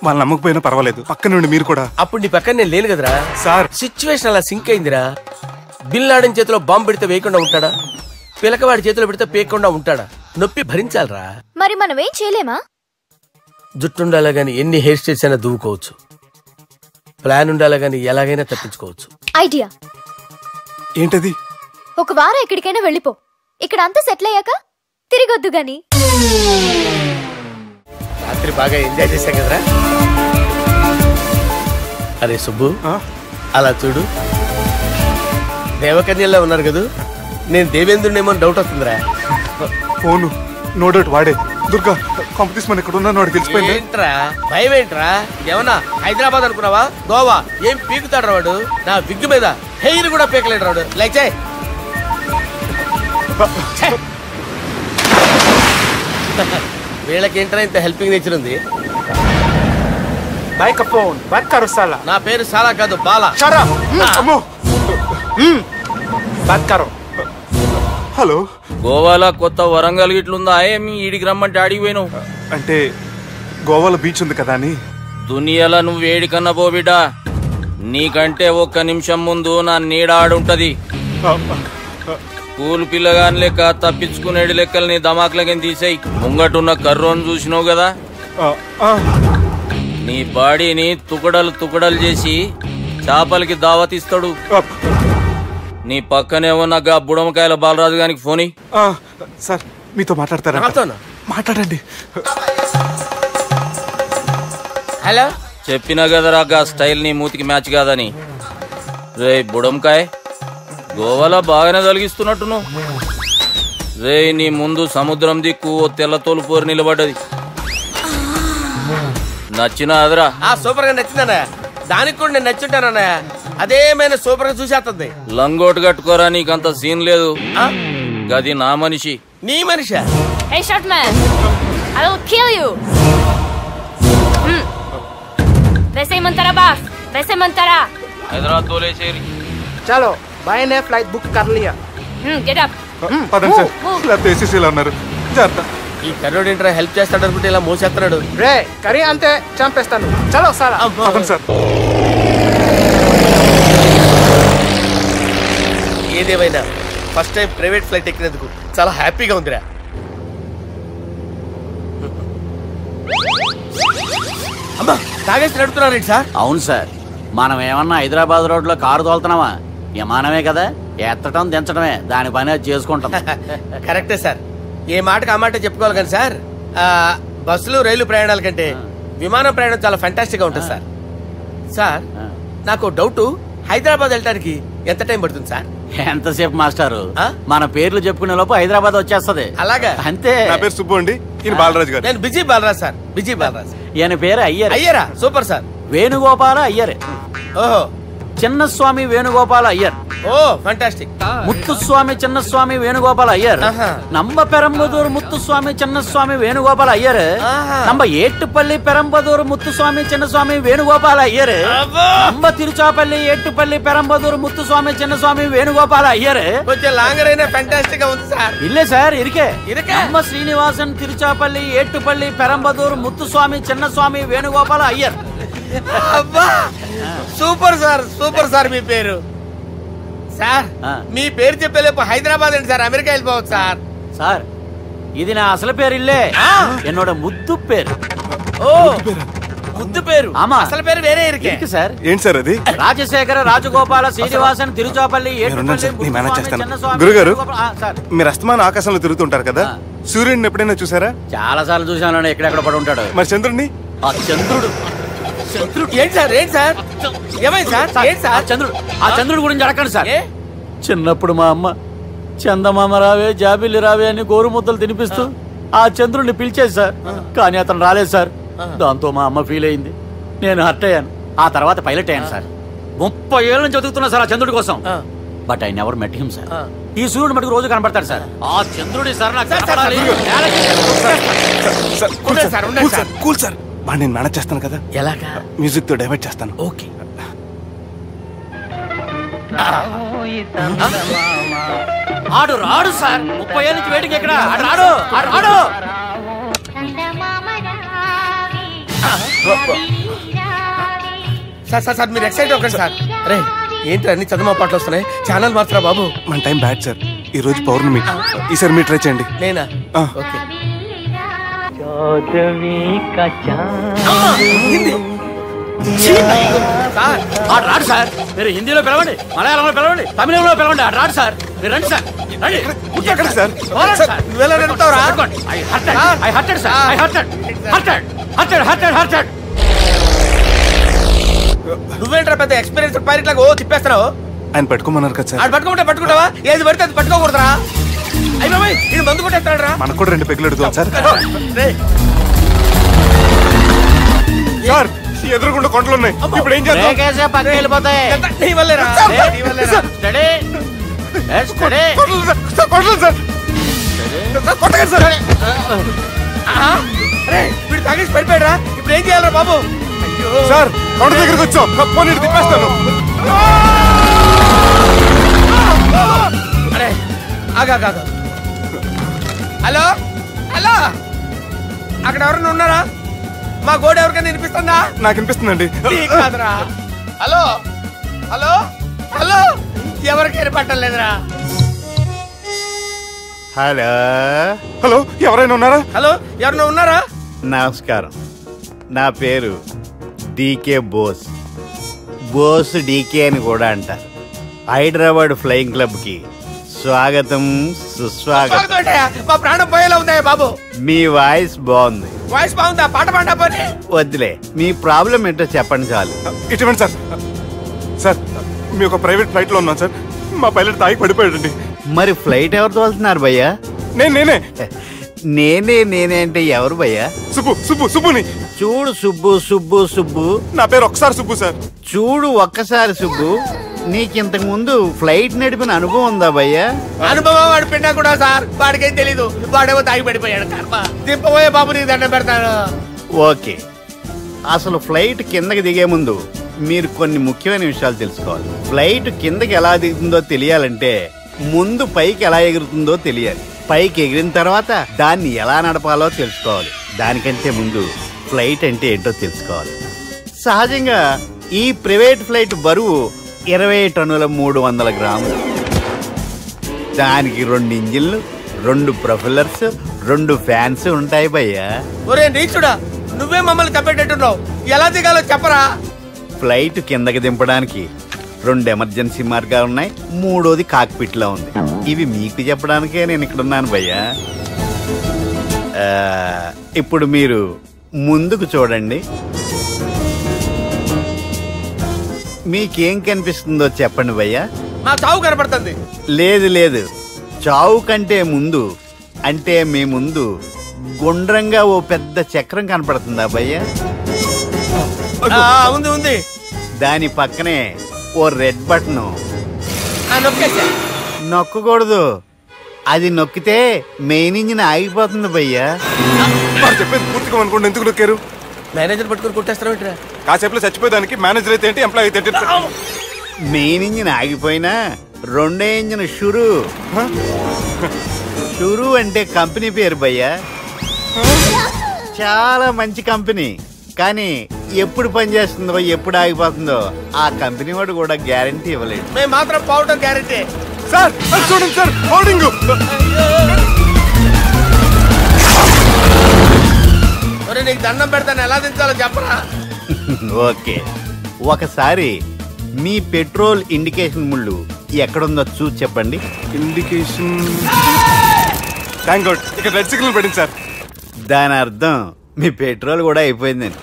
వాళ్ళు నమ్మకపోయినా పర్వాలేదు, పక్క నుండి మీరు కూడా. అప్పుడు నీ పక్కన నేను లేను కదరా సార్. సిచ్యువేషన్ అలా సింక్ అయిందిరా. బిల్ లాడన్ చేతిలో బాంబు పెడితే వేయకుండా ఉంటాడా? పిలకవాడి చేతిలో పెడితే పేయకుండా ఉంటాడా? నొప్పి భరించాలరా. మరి మనం ఏం చేయలేమా? జుట్టుండాలా గాని ఎన్ని హెయిర్ స్టైల్స్ అయినా దువ్వుకోవచ్చు. ప్లాన్ ఉండాలా గాని ఎలాగైనా తప్పించుకోవచ్చు. ఐడియా ఏంటది? ఒక వారం ఎక్కడికైనా వెళ్ళిపో. ఇక్కడ అంతా సెటిల్ అయ్యాక తిరిగొద్దు గాని. రాత్రి బాగా ఎంజాయ్ చేశాం కదరా. అరే సుబ్బు, అలా చూడు, దేవకన్యల్లో ఉన్నారు కదా. నేను దేవేంద్రుడేమో డౌట్ వస్తుందిరా. ఫోను నో డౌట్ వాడే. దుర్గా కాంపిటీస్ మన ఇక్కడ ఉన్నా వాడు తెలిసిపోయింది. ఏంట్రా భయం ఏంట్రా? ఏమన్నా హైదరాబాద్ అనుకున్నావా? గోవా? ఏం పీకుతాడు వాడు? నా విగ్గు మీద హెయిర్ కూడా పీకలేడు రాడు. లైక్ వీళ్ళకేంట్రా ఇంత హెల్పింగ్ నేచర్ ఉంది. నా పేరు సాలా కాదు, బాలా. హలో. గోవాలో కొత్త వరంగల్ గిట్లుందా? ఏమి ఈడికి రమ్మంటే ఆడికి పోయినావు? అంటే గోవాలో బీచ్ ఉంది కదా అని. దునియాలో నువ్వు వేడికన్నా పో బిడ్డా. నీకంటే ఒక్క నిమిషం ముందు నా నీడ ఆడుంటది. స్కూల్ పిల్లగాని లెక్క తప్పించుకునేడు లెక్కలు నీ దమాకులకి తీసేయి. ముంగటున్న కర్రోని చూసినావు కదా, నీ బాడీని తుకడలు తుకడలు చేసి చేపలకి దావతిస్తాడు. నీ పక్కనే ఉన్న గా బుడమకాయల బాలరాజు గారికి ఫోన్. సార్ మీతో మాట్లాడతారా? మాట్లాడండి. హలో. చెప్పినా కదరా గా స్టైల్ నీ మూతికి మ్యాచ్ కాదని. రే బుడంకాయ్, గోవాలో బాగానే తొలగిస్తున్నట్టు నువ్వు. రే నీ ముందు సముద్రం దిక్కు ఓ తెల్లతోలు పోరు నిలబడ్డది. నచ్చినా అదరా? సూపర్ గా నచ్చిందన్నా. దానికి కూడా నేను నచ్చుంటానన్నా. అదేమైనా సూపర్ గా చూసేస్తుంది. లంగోటు కట్టుకోరా, నీకంత సీన్ లేదు. గది నా మనిషి. నీ మనిషా? Hey short man, I will kill you. వేసేయమంటారా బాస్? वैसे मंतरा हैदराबाद बोले शेरी चलो भाई ने फ्लाइट बुक कर लिया गेट अप పదండి సార్ లేకపోతే ఏసీసీలో ఉన్నారు జాగ్రత్త. ఈ కర్రోడు ఏంట్రా హెల్ప్ చేస్తాడు అనుకుంటే ఇలా మోసేస్తున్నాడు. రే కరీ అంతే చంపేస్తాను. చలో సార్ పదండి సార్. ఏదేమైనా ఫస్ట్ టైం ప్రైవేట్ ఫ్లైట్ ఎక్కినందుకు చాలా హ్యాపీగా ఉందిరా. అమ్మా తాగేసి నడుపుతున్నారండి సార్. అవును సార్, మనం ఏమన్నా హైదరాబాద్ రోడ్లో కారు తోలుతున్నామా? విమానమే కదా, ఎత్తటం దించడమే దాని పని అది చేసుకుంటాం. కరెక్టే సార్, ఏ మాటకు ఆ మాట చెప్పుకోవాలి కానీ సార్ బస్సులు రైలు ప్రయాణాల కంటే విమానం ప్రయాణం చాలా ఫ్యాంటాస్టిక్ గా ఉంటుంది సార్. సార్ నాకు డౌట్, హైదరాబాద్ వెళ్ళడానికి ఎంత టైం పడుతుంది సార్? ఎంతసేపు మాస్టారు, మన పేర్లు చెప్పుకునే లోపు హైదరాబాద్ వచ్చేస్తది. అలాగా? అంతే. నా పేరు సుబ్బు అండి, ఈయన బాలరాజు గారు. నేను busy Balaraj sir. Busy Balaraj. ఈయన పేరు అయ్యర్. అయ్యరా? Super sir. వేణుగోపాల అయ్యర్. ఓహో. చిన్నస్వామి వేణుగోపాల అయ్యర్. Oh fantastic. ముత్తుస్వామి చిన్నస్వామి వేణుగోపాల అయ్యర్. நம்ம பெரம்பதூர் முத்துசுவாமி சின்னசுவாமி வேணுகோபால ஐயர். நம்ம ஏட்டுப்பள்ளி பெரம்பதூர் முத்துசுவாமி சின்னசுவாமி வேணுகோபால ஐயர். நம்ம திருச்சாப்பள்ளி ஏட்டுப்பள்ளி பெரம்பதூர் முத்துசுவாமி சின்னசுவாமி வேணுகோபால ஐயர். కొంచెం లాంగర్ అయినా ఫ్యాంటాస్టిక్ గా ఉంది సార్. இல்ல சார் இருக்கே. நம்ம ஸ்ரீனிவாசன் திருச்சாப்பள்ளி ஏட்டுப்பள்ளி பெரம்பதூர் முத்துசுவாமி சின்னசுவாమి వేణుగోపాల అయ్యర్. అబ్బా సూపర్ సార్, సూపర్ సార్. మీ పేరు సార్, మీ పేరు చెప్పేలేపు హైదరాబాద్ అండి సార్, అమెరికా వెళ్ళిపోవచ్చు సార్. సార్ ఇది నా అసలు పేరు ఇల్లే, என்னோட ముద్దు పేరు. ఓ ముద్దు పేరు. ఆమా, అసలు పేరు వేరే ఇరుకే సార్. ఏంటి సార్ అది? రాజశేఖర రాజగోపాల శ్రీనివాసన్ తిరుచాపల్లి గురుగారు, మీరు అస్తమానం ఆకాశంలో తిరుగుతుంటారు కదా, సూర్యుడిని ఎప్పుడైనా చూసారా? చాలా సార్లు చూసాను, ఎక్కడెక్కడ పడి ఉంటాడు. మరి చంద్రుడిని? ఆ చంద్రుడు. ఏంటి సార్? ఏంటి సార్? ఏమైంది సార్? ఏంటి సార్? చంద్రుడు. ఆ చంద్రుడి గురించి అడగండి సార్. చిన్నప్పుడు మా అమ్మ చందమామ రావే జాబిల్లి రావే అని గోరుముద్దలు తినిపిస్తూ ఆ చంద్రుడిని పిలిచేది సార్, కానీ అతను రాలేదు సార్. దాంతో మా అమ్మ ఫీల్ అయింది, నేను హర్ట్ అయ్యాను. ఆ తర్వాత పైలట్ అయ్యాను సార్. 30 ఏళ్ళ నుంచి చదువుతున్నా సార్ ఆ చంద్రుడి కోసం. But I never met him sir. ఈ సూర్యుడు మటుకు రోజు కనబడతాడు సార్. ఆ చంద్రుడి సార్ నాకు కూల్ సార్, నేను మేనేజ్ చేస్తాను కదా. ఎలాగా? మ్యూజిక్ తో డైవర్ట్ చేస్తాను. ఓకే. ఆడు రాడు సార్, 30 ఏళ్ళ నుంచి వేడికి ఎక్కడ రాడు. రాడు. సార్ సార్ సార్ మీరు ఎక్సైట్ అవ్వకండి సార్. అరే ఏంటి అన్ని చదువు పాటలు వస్తున్నాయి, ఛానల్ మాత్రం బాబు. మన టైం బ్యాడ్ సార్, ఈ రోజు పౌర్ణమి. ఈసారి మీరు ట్రై చేయండి. నేనా? ఓకే. ఆడు రాడు సార్, మీరు హిందీలో పిలవండి, మలయాళంలో పిలవండి, తమిళంలో పిలవండి, ఆడు రాడు సార్. మీరు రండి సార్, రండి సార్. నువ్వేంట్రా పెద్ద ఎక్స్పీరియన్స్ పైలట్ లాగా ఓ తిప్పేస్తున్నావు? ఆయన పట్టుకోమన్నారు కదా సార్. ఆడు పట్టుకుంటే పట్టుకుంటావా? ఏది పడితే అది పట్టుకోకూడదురా? అయ్యి బాబాయ్ ఈయన మందు కొట్టేస్తాడు రా. మనకు కూడా 2 పెగ్గులు అడుగుతాం సార్. సార్ ఎదురుగుండా కొండలు ఉన్నాయి, ఇప్పుడు ఏం చేద్దాం? పక్కకి వెళ్ళిపోతాయి. నీ వల్లేరా? వీడు తాగేసి పడిపోయాడా? ఇప్పుడు ఏం చేయాలరా బాబు? సార్ కొండ దగ్గరికి వచ్చాం, పోనీ తిప్పేస్తాను. అరే ఆగా. హలో హలో, అక్కడ ఎవరైనా ఉన్నారా? మా గోడ ఎవరికైనా వినిపిస్తుందా? నాకు వినిపిస్తుందండి. కాదురా. హలో హలో హలో, ఎవరికైనా పట్టలేదురా? హలో హలో, ఎవరైనా ఉన్నారా? హలో ఎవరైనా ఉన్నారా? నమస్కారం, నా పేరు డీకే బోస్. బోస్ డీకే అని కూడా అంటారు. హైదరాబాద్ ఫ్లయింగ్ క్లబ్ కి స్వాగతం సుస్వాగతం. మా ప్రాణం పోయేలా ఉందా బాబు? మీ వాయిస్ బాగుంది. వాయిస్ బాగుందా? పాట పాడా పోనీ. వద్దులే, మీ ప్రాబ్లం ఏంటో చెప్పండి చాలు. ఇటువంటి సార్, సార్ మీ ఒక ప్రైవేట్ ఫ్లైట్ లో ఉన్నాం సార్, మా పైలట్ తాగి పడిపోయాడండి. మరి ఫ్లైట్ ఎవరు తోలుతున్నారు భయ్యా? నేనే నేనే అంటే ఎవరు భయ్యా? సుబ్బుని. చూడు సుబ్బు, నా పేరు ఒకసారి సుబ్బు సార్. చూడు ఒక్కసారి సుబ్బు, నీకింతకు ముందు ఫ్లైట్ నడిపిన అనుభవం ఉందా భయ్యా? అనుభవం వాడు పిన్నా కూడా సార్, వాడికేం తెలీదు. వాడేమో తాగి పడిపోయాడు. దింపబోయే బాబు నీకు దండం పెడతాను. ఓకే, అసలు ఫ్లైట్ కిందకి దిగే ముందు మీరు కొన్ని ముఖ్యమైన విషయాలు తెలుసుకోవాలి. ఫ్లైట్ కిందకి ఎలా దిగుతుందో తెలియాలంటే ముందు పైకి ఎలా ఎగురుతుందో తెలియాలి. పైకి ఎగిరిన తర్వాత దాన్ని ఎలా నడపాలో తెలుసుకోవాలి. దానికంటే ముందు ఫ్లైట్ అంటే ఏంటో తెలుసుకోవాలి. సహజంగా ఈ ప్రైవేట్ ఫ్లైట్ బరువు 20 టన్నుల 300 గ్రాములు. దానికి 2 ఇంజిన్లు, 2 ప్రొపెల్లర్స్, 2 ఫ్యాన్స్ ఉంటాయి భయ్యా. ఒరే నీచుడా, నువ్వే మమ్మల్ని తప్పేటట్టున్నావు. ఎలా దిగాలో చెప్పరా? ఫ్లైట్ కిందకి దింపడానికి 2 ఎమర్జెన్సీ మార్గాలు ఉన్నాయి. 3వది కాక్పిట్ లో ఉంది. ఇవి మీకు చెప్పడానికే నేను ఇక్కడ ఉన్నాను భయ్యా. ఇప్పుడు మీరు ముందుకు చూడండి. మీకేం కనిపిస్తుందో చెప్పండి భయ్యా. మా చావు కనపడుతుంది. లేదు, చావు కంటే ముందు అంటే మీ ముందు గుండ్రంగా ఓ పెద్ద చక్రం కనపడుతుందా భయ్యా? ఉంది. దాని పక్కనే ఓ రెడ్ బటన్. నొక్కకూడదు. అది నొక్కితే మెయిన్ ఇంజిన్ ఆగిపోతుంది భయ్యా. చెప్పేది పూర్తిగా అనుకోండి. ఎందుకు నొక్కారు? మేనేజర్ పట్టుకుని కొట్టేస్తారా? కాసేపులో చచ్చిపోయేదానికి మేనేజర్ అయితే ఏంటి, ఎంప్లాయ్ అయితే ఏంటి? మెయిన్ ఇంజిన్ ఆగిపోయినా 2వ ఇంజిన్ షురు. షురు అంటే కంపెనీ పేరు భయ్యా. చాలా మంచి కంపెనీ. కానీ ఎప్పుడు పనిచేస్తుందో ఎప్పుడు ఆగిపోతుందో ఆ కంపెనీ వాడు కూడా గ్యారంటీ ఇవ్వలేదు. మేము మాత్రం పోవటం గ్యారంటీ. సార్ చూడండి సార్, హోర్డింగ్. నీకు దండం పెడతాను, ఎలా దించాలో చెప్పరా? ఓకే, ఒకసారి మీ పెట్రోల్ ఇండికేషన్ ముళ్ళు ఎక్కడుందో చూసి చెప్పండి. ఇండికేషన్ థ్యాంక్ గాడ్, ఇక్కడ రెడ్ సిగ్నల్ పడింది సార్. దాని అర్థం మీ పెట్రోల్ కూడా అయిపోయిందండి.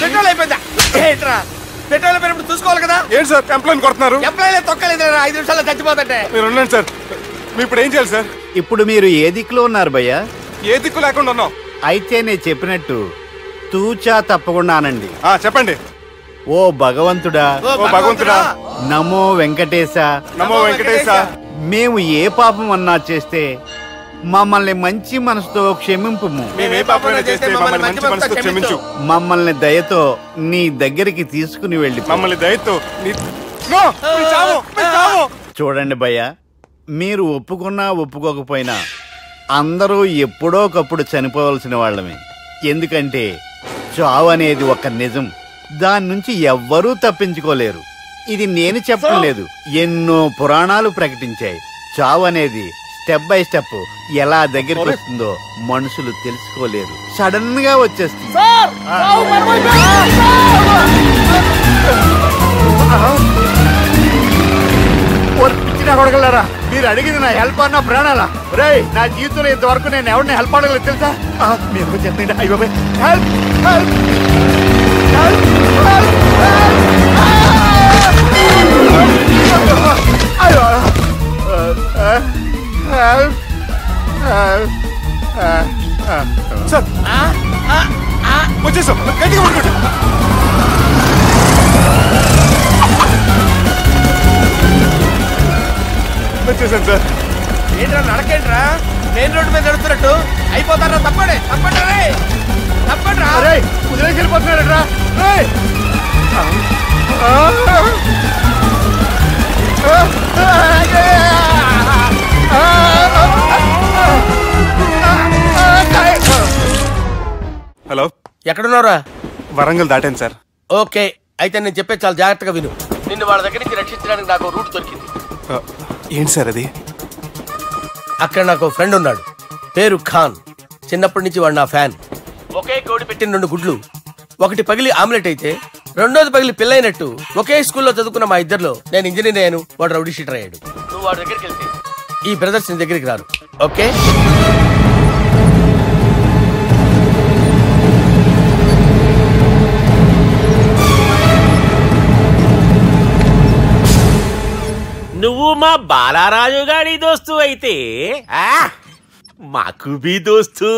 పెట్రోల్ అయిపోయిందా? పెట్రోల్ అయిపోయినప్పుడు చూసుకోవాలి కదా. ఏంటి సార్ ఎంప్లాయ్ కొడుతున్నారు? ఎంప్లాయ్ తొక్కలేదు, 5 నిమిషాల్లో చచ్చిపోతుంటే. మీరు ఉండండి సార్. మీరు ఇప్పుడు ఏం చేయాలి సార్? ఇప్పుడు మీరు ఏ దిక్కులో ఉన్నారు భయ్యా? ఏ దిక్కు లేకుండా ఉన్నాం. అయితే నేను చెప్పినట్టు తూచా తప్పకుండా అనండి. చెప్పండి. ఓ భగవంతుడా, ఓ భగవంతుడా, నమో వెంకటేశ, నమో వెంకటేశ. మేము ఏ పాపం అన్నా చేస్తే మమ్మల్ని మంచి మనసుతో క్షమింపు. మమ్మల్ని దయతో నీ దగ్గరికి తీసుకుని వెళ్ళి మమ్మల్ని దయతో చూడండి భయ్యా, మీరు ఒప్పుకున్నా ఒప్పుకోకపోయినా అందరూ ఎప్పుడో ఒకప్పుడు చనిపోవలసిన వాళ్ళమే. ఎందుకంటే చావు అనేది ఒక నిజం. దాని నుంచి ఎవ్వరూ తప్పించుకోలేరు. ఇది నేను చెప్పడం లేదు, ఎన్నో పురాణాలు ప్రకటించాయి. చావు అనేది స్టెప్ బై స్టెప్ ఎలా దగ్గరికి వస్తుందో మనుషులు తెలుసుకోలేరు. సడన్ గా వచ్చేస్తుంది. కొడగలరా, మీరు అడిగింది నా హెల్ప్ అన్న ప్రాణాలా? రే, నా జీవితంలో ఇంతవరకు నేను ఎవరిని హెల్ప్ అడగలేదు తెలుసా? మీరు చెప్పండి. అయ్యో హెల్ప్ హెల్ప్ సార్ వచ్చేసాం. గట్టిగా పడుకోండి. వచ్చేసాను సార్. ఏంట్రా నడకేంట్రా? మెయిన్ రోడ్డు మీద నడుస్తున్నట్టు అయిపోతారా? తప్పండి తప్పండి రా. కుదిరేసి వెళ్ళిపోతున్నాడు. హలో, ఎక్కడున్నారా? వరంగల్ దాటాను సార్. ఓకే, అయితే నేను చెప్పే చాలా జాగ్రత్తగా విను. నిన్ను వాళ్ళ దగ్గర నుంచి రక్షించడానికి నాకు రూట్ దొరికింది. ఏంటి సార్ అది? అక్కడ నాకు ఫ్రెండ్ ఉన్నాడు, పేరు ఖాన్. చిన్నప్పటి నుంచి వాడు నా ఫ్యాన్. ఒకే కోడి పెట్టిన 2 గుడ్లు, ఒకటి పగిలి ఆమ్లెట్ అయితే 2వది పగిలి పిల్లైనట్టు ఒకే స్కూల్లో చదువుకున్న మా ఇద్దరిలో నేను ఇంజనీర్ అయ్యాను, వాడు రౌడీ షీటర్ అయ్యాడు. నువ్వు వాడి దగ్గరికి వెళ్తే ఈ బ్రదర్స్ నీ దగ్గరికి రారు. ఓకే, నువ్వు మా బాలారాజు గారి దోస్తు అయితే మాకు బి దోస్తు.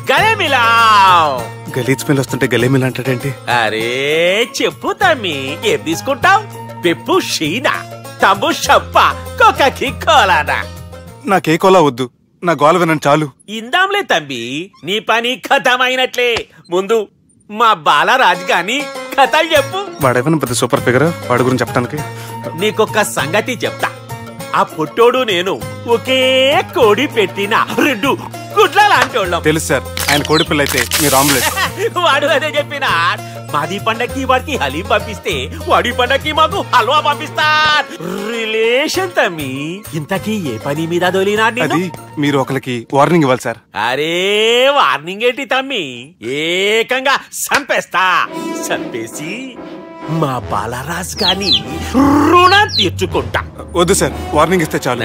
గలే మిలావ్. గలీజ్ స్మెల్ వస్తుంటే గలే మిల్ అంటాడేంటి? అరే చెప్పు తమ్మి, ఏం తీసుకుంటావు? పెప్పు షీనా, తమ్ము షప్ప, కొకకి కోలానా? నాకే కోలా వద్దు, నా గోల వినండి చాలు. ఇందాంలే తమ్మి, నీ పని ఖతమైనట్లే. ముందు మా బాలరాజ్ గాని కథలు చెప్పు. వాడేమైనా పెద్ద సూపర్ ఫిగర్, వాడి గురించి చెప్పడానికి. నీకొక్క సంగతి చెప్తా. ఆ పుట్టోడు నేను ఒకే కోడి పెట్టిన 2 గుడ్ల లాంటోళ్ళం. తెలుసు సార్, ఆయన కోడి పిల్ల అయితే మీరు ఆమ్లెట్. వాడు అదే చెప్పిన. మాది పండక్కి వాడికి హలీం పంపిస్తే వాడి పండక్కి మాకు హల్వా పంపిస్తా. రిలేషన్ తమ్మి. ఇంతకీ ఏ పని మీద దొలినా? అది మీరు ఒకరికి వార్నింగ్ ఇవ్వాలి సార్. అరే వార్నింగ్ ఏంటి తమ్మి, ఏకంగా చంపేస్తా. చంపేసి మా బాలరాజ్ గాని రుణం తీర్చుకుంటా. వద్దు సార్, వార్నింగ్ ఇస్తే చాలు.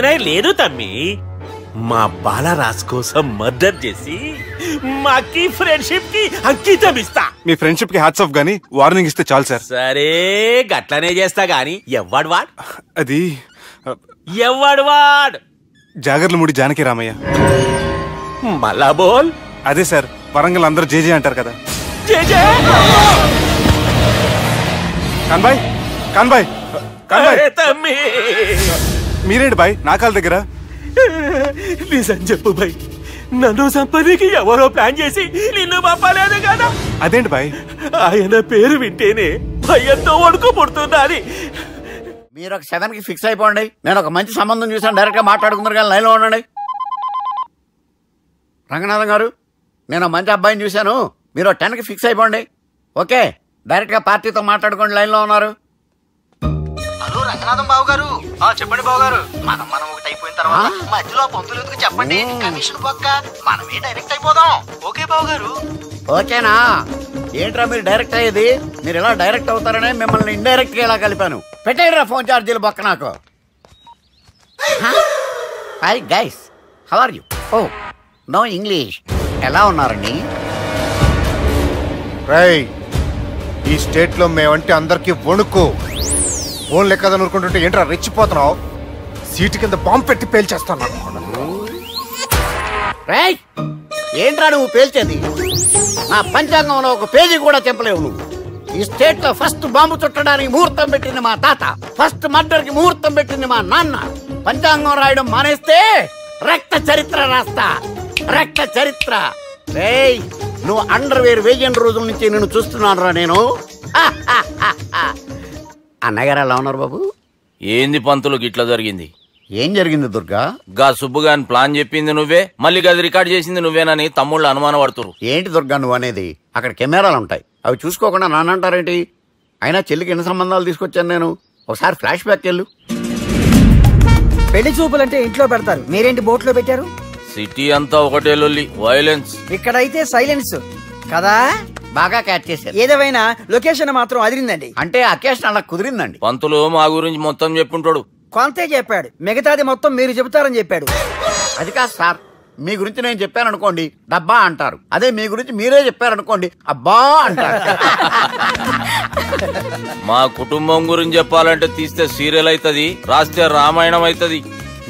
నై లేదు తమ్మి, మా బాలరాజ్ కోసం మర్డర్ చేసి మాకి ఫ్రెండ్షిప్ కి అంకితం ఇస్తా. మీ ఫ్రెండ్షిప్ కి హ్యాట్స్ ఆఫ్ గానీ వార్నింగ్ ఇస్తే చాలు సార్. సరే గట్లనే చేస్తా గాని ఎవ్వడు వాడ్? అది ఎవ్వడు వాడ్? జాగర్లమూడి జానకి రామయ్య. మళ్ళా బోల్. అదే సార్, వరంగల్ అందరూ జేజే అంటారు కదా. జేజే కాన్బాయ్, కాన్బాయ్, కాన్బాయ్. తమ్మి మీరేంటి బాయ్ నా కాళ్ళ దగ్గర? నిజం చెప్పు బాయ్, నన్ను చంపడానికి ఎవరో ప్లాన్ చేసి నిన్ను పంపలేదు కదా? అదేంటి బాయ్? ఆయన పేరు వింటేనే భయంతో వణుకు పుడుతున్నది. మీరు ఒక 7కి ఫిక్స్ అయిపోండి. నేను ఒక మంచి సంబంధం చూసాను, డైరెక్ట్ గా మాట్లాడుకుందరు కానీ లైన్లో ఉండండి. రంగనాథం గారు, నేను మంచి అబ్బాయిని చూశాను, మీరు 10కి ఫిక్స్ అయిపోండి. ఓకే, డైరెక్ట్ గా పార్టీతో మాట్లాడుకోండి, లైన్ లో ఉన్నారు. హలో రంగనాథం బాబు గారు. చెప్పండి బాబు గారు. మనం ఒకటి అయిపోయిన తర్వాత మధ్యలో పంతులు ఎందుకు చెప్పండి, కమిషన్ పక్క మనమే డైరెక్ట్ అయిపోదాం. ఓకే బాబు గారు. ఓకేనా? ఏంట్రా మీరు డైరెక్ట్ అయ్యేది? మీరు ఇలా డైరెక్ట్ అవుతారనే మిమ్మల్ని ఇండైరెక్ట్ గా ఇలా కలిపాను. పెట్టేయరా ఫోన్ ఛార్జీలు బొక్క నాకు. Hi guys, how are you? Oh no English. ఎలా ఉన్నారండి? రేయ్, ఈ స్టేట్ లో మేమంటే అందరికి వణుకు. ఫోన్ లెక్క అనుకుంటుంటే ఏంట్రా రెచ్చిపోతున్నావు? సీటు కింద బాంబు పెట్టి పేల్చేస్తాను. రేయ్, ఏంట్రా నువ్వు పేల్చేది? నా పంచాంగంలో ఒక పేజీ కూడా చెప్పలేవు నువ్వు. ఈ స్టేట్ లో ఫస్ట్ బాంబు చుట్టడానికి ముహూర్తం పెట్టింది మా తాత, ఫస్ట్ మర్డర్ కి ముహూర్తం పెట్టింది మా నాన్న. పంచాంగం రాయడం మానేస్తే రక్త చరిత్ర రాస్తా, రక్త చరిత్ర. రేయ్, నువ్వు అండర్వేర్ వేయని రోజుల నుంచి నేను చూస్తున్నాను రా నేను. అన్నగారు ఎలా ఉన్నారు బాబు? ఏంది పంతులు గిట్లా జరిగింది? ఏం జరిగింది దుర్గా? గా సుబ్బుగాని ప్లాన్ చెప్పింది నువ్వే, మళ్ళీ గది రికార్డ్ చేసింది నువ్వేనని తమ్ముళ్ళు అనుమానం పడుతురు. ఏంటి దుర్గా నువ్వు అనేది? అక్కడ కెమెరాలు ఉంటాయి, అవి చూసుకోకుండా నానంటారేంటి? అయినా చెల్లికి ఎన్ని సంబంధాలు తీసుకొచ్చాను నేను. ఒకసారి ఫ్లాష్ బ్యాక్ వెళ్ళు. పెళ్లి చూపులంటే ఇంట్లో పెడతారు, మీరేంటి బోట్లో పెట్టారు? సిటీ అంతా ఒకటే లొల్లి, వైలెన్స్. ఇక్కడైతే సైలెన్స్ కదా. బాగా క్యాచ్ చేశారు. ఏదేమైనా లొకేషన్ మాత్రం అదిరిందండి. అంటే అకేషన్ అలా కుదిరిందండి. పంతులు మా గురించి మొత్తం చెప్పుంటాడు. కొంతే చెప్పాడు, మిగతాది మొత్తం మీరు చెబుతారని చెప్పాడు. అది కాదు సార్, మీ గురించి నేను చెప్పాననుకోండి డబ్బా అంటారు, అదే మీ గురించి మీరే చెప్పారనుకోండి అబ్బా అంటారు. మా కుటుంబం గురించి చెప్పాలంటే తీస్తే సీరియల్ అవుతుంది, రాస్తే రామాయణం అవుతుంది.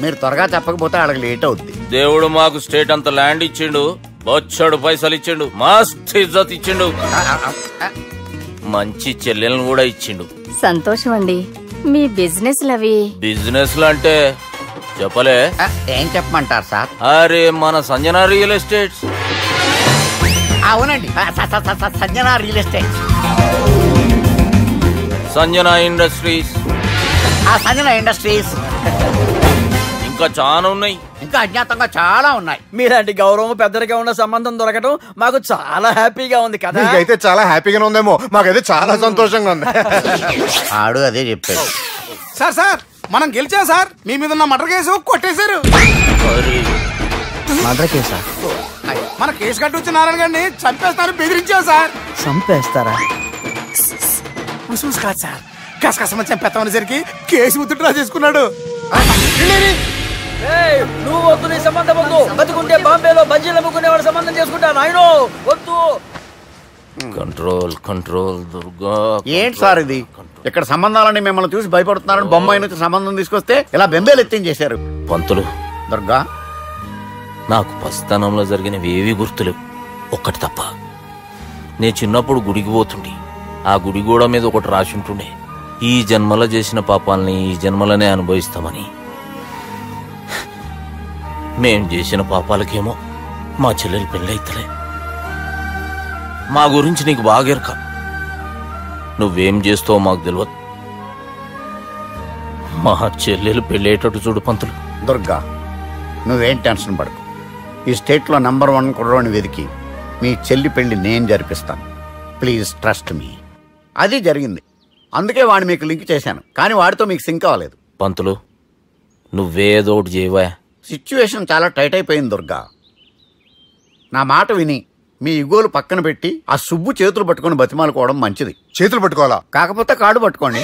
మీరు త్వరగా చెప్పకపోతే అడగ లేట్ అవుద్ది. దేవుడు మాకు స్టేట్ అంత ల్యాండ్ ఇచ్చిండు, బొచ్చడు పైసలు ఇచ్చిండు, మస్త్ ఇజ్జత్ ఇచ్చిండు, మంచి చెల్లెలను కూడా ఇచ్చిండు. సంతోషం అండి. మీ బిజినెస్ లవి బిజినెస్ లు అంటే చెప్పలే. ఏం చెప్పమంటారు సార్? అరే మన సంజన రియల్ ఎస్టేట్స్. అవునండి, Sanjana real estate, Sanjana industries, Sanjana industries. ఇంకా చాలా ఉన్నాయి, ఇంకా అజ్ఞాతంగా చాలా ఉన్నాయి. మీలాంటి గౌరవం పెద్దరిగా ఉన్న సంబంధం దొరకడం మాకు చాలా హ్యాపీగా ఉంది కదా. మీకైతే చాలా హ్యాపీగానే ఉందేమో, మాకైతే చాలా సంతోషంగా ఉంది. ఆడు అదే చెప్పాడు. సార్ సార్ మనం గెలిచాం సార్, మీ మీద ఉన్న మర్డర్ కేసు కొట్టేశారు. మర్డర్ కేసా? మన కేసు కట్టి వచ్చి నారాయణ గారిని చంపేస్తాను బెదిరించాం సార్. చంపేస్తారా? చూసి కాదు సార్, కసకసమని చంపేస్తామనేసరికి కేసు ముద్దు డ్రా చేసుకున్నాడు. నువ్వు వద్దు, నీ సంబంధం వద్దు. బతుకుంటే బాంబేలో బజ్జీలు అమ్ముకునే వాడు సంబంధం చేసుకుంటా నాయనో, వద్దు. Control control Durga. ఏంటి సార్ ఇది? ఇక్కడ సంబంధాలని మిమ్మల్ని చూసి భయపడుతున్నారని బొమ్మాయి నుంచి సంబంధం తీసుకొస్తే ఇలా బెంబేలు ఎత్తించేశారు. పంతులు దుర్గా, నాకు పసితనంలో జరిగినవి ఏవి గుర్తులేవు, ఒక్కటి తప్ప. నేను చిన్నప్పుడు గుడికి పోతుండే, ఆ గుడి గోడ మీద ఒకటి రాసి ఉంటుండే, ఈ జన్మలో చేసిన పాపాలని ఈ జన్మలనే అనుభవిస్తామని. మేం చేసిన పాపాలకేమో మా చెల్లెలు పెళ్ళైతలే, మా గురించి నీకు బాగా ఎరక. నువ్వేం చేస్తావో మాకు తెలియదు. మా చెల్లెలు పెళ్ళేటట్టు చూడు పంతులు. దుర్గా, నువ్వేం టెన్షన్ పడకు. ఈ స్టేట్లో నంబర్ 1 కుర్రోని వెతికి మీ చెల్లి పెళ్లి నేను జరిపిస్తాను. Please trust me. అది జరిగింది, అందుకే వాడిని మీకు లింక్ చేశాను. కానీ వాడితో మీకు సింక్ అవ్వలేదు. పంతులు, నువ్వేదో ఒకటి చేయవా. సిచ్యువేషన్ చాలా టైట్ అయిపోయింది దుర్గా. నా మాట విని మీ ఇగోలు పక్కన పెట్టి ఆ సుబ్బు చేతులు పట్టుకొని బతిమాలుకోవడం మంచిది. చేతులు పట్టుకోవాలా? కాకపోతే కాళ్ళు పట్టుకోండి.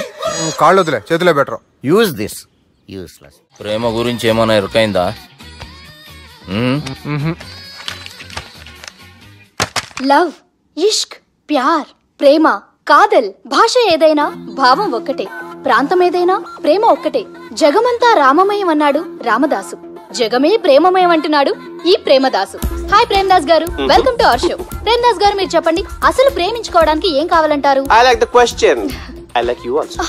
కాళ్ళు వదిలే, చేతులే బెటర్. Use this. యూస్లెస్. ప్రేమ గురించి ఏమైనా ఎరుకైందా? లవ్, ఇష్క్, ప్యార్, ప్రేమ, కాదల్ భాష ఏదైనా భావం ఒక్కటే, ప్రాంతం ఏదైనా ప్రేమ ఒక్కటే. జగమంతా రామమయం అన్నాడు రామదాసు, జగమే ప్రేమమయం అంటున్నాడు ఈ ప్రేమదాసు. హాయ్ ప్రేమదాస్ గారు, welcome to our show. Premadasa గారు, మీరు చెప్పండి, అసలు ప్రేమించుకోవడానికి ఏం కావాలంటారు? I like the question. I like you also.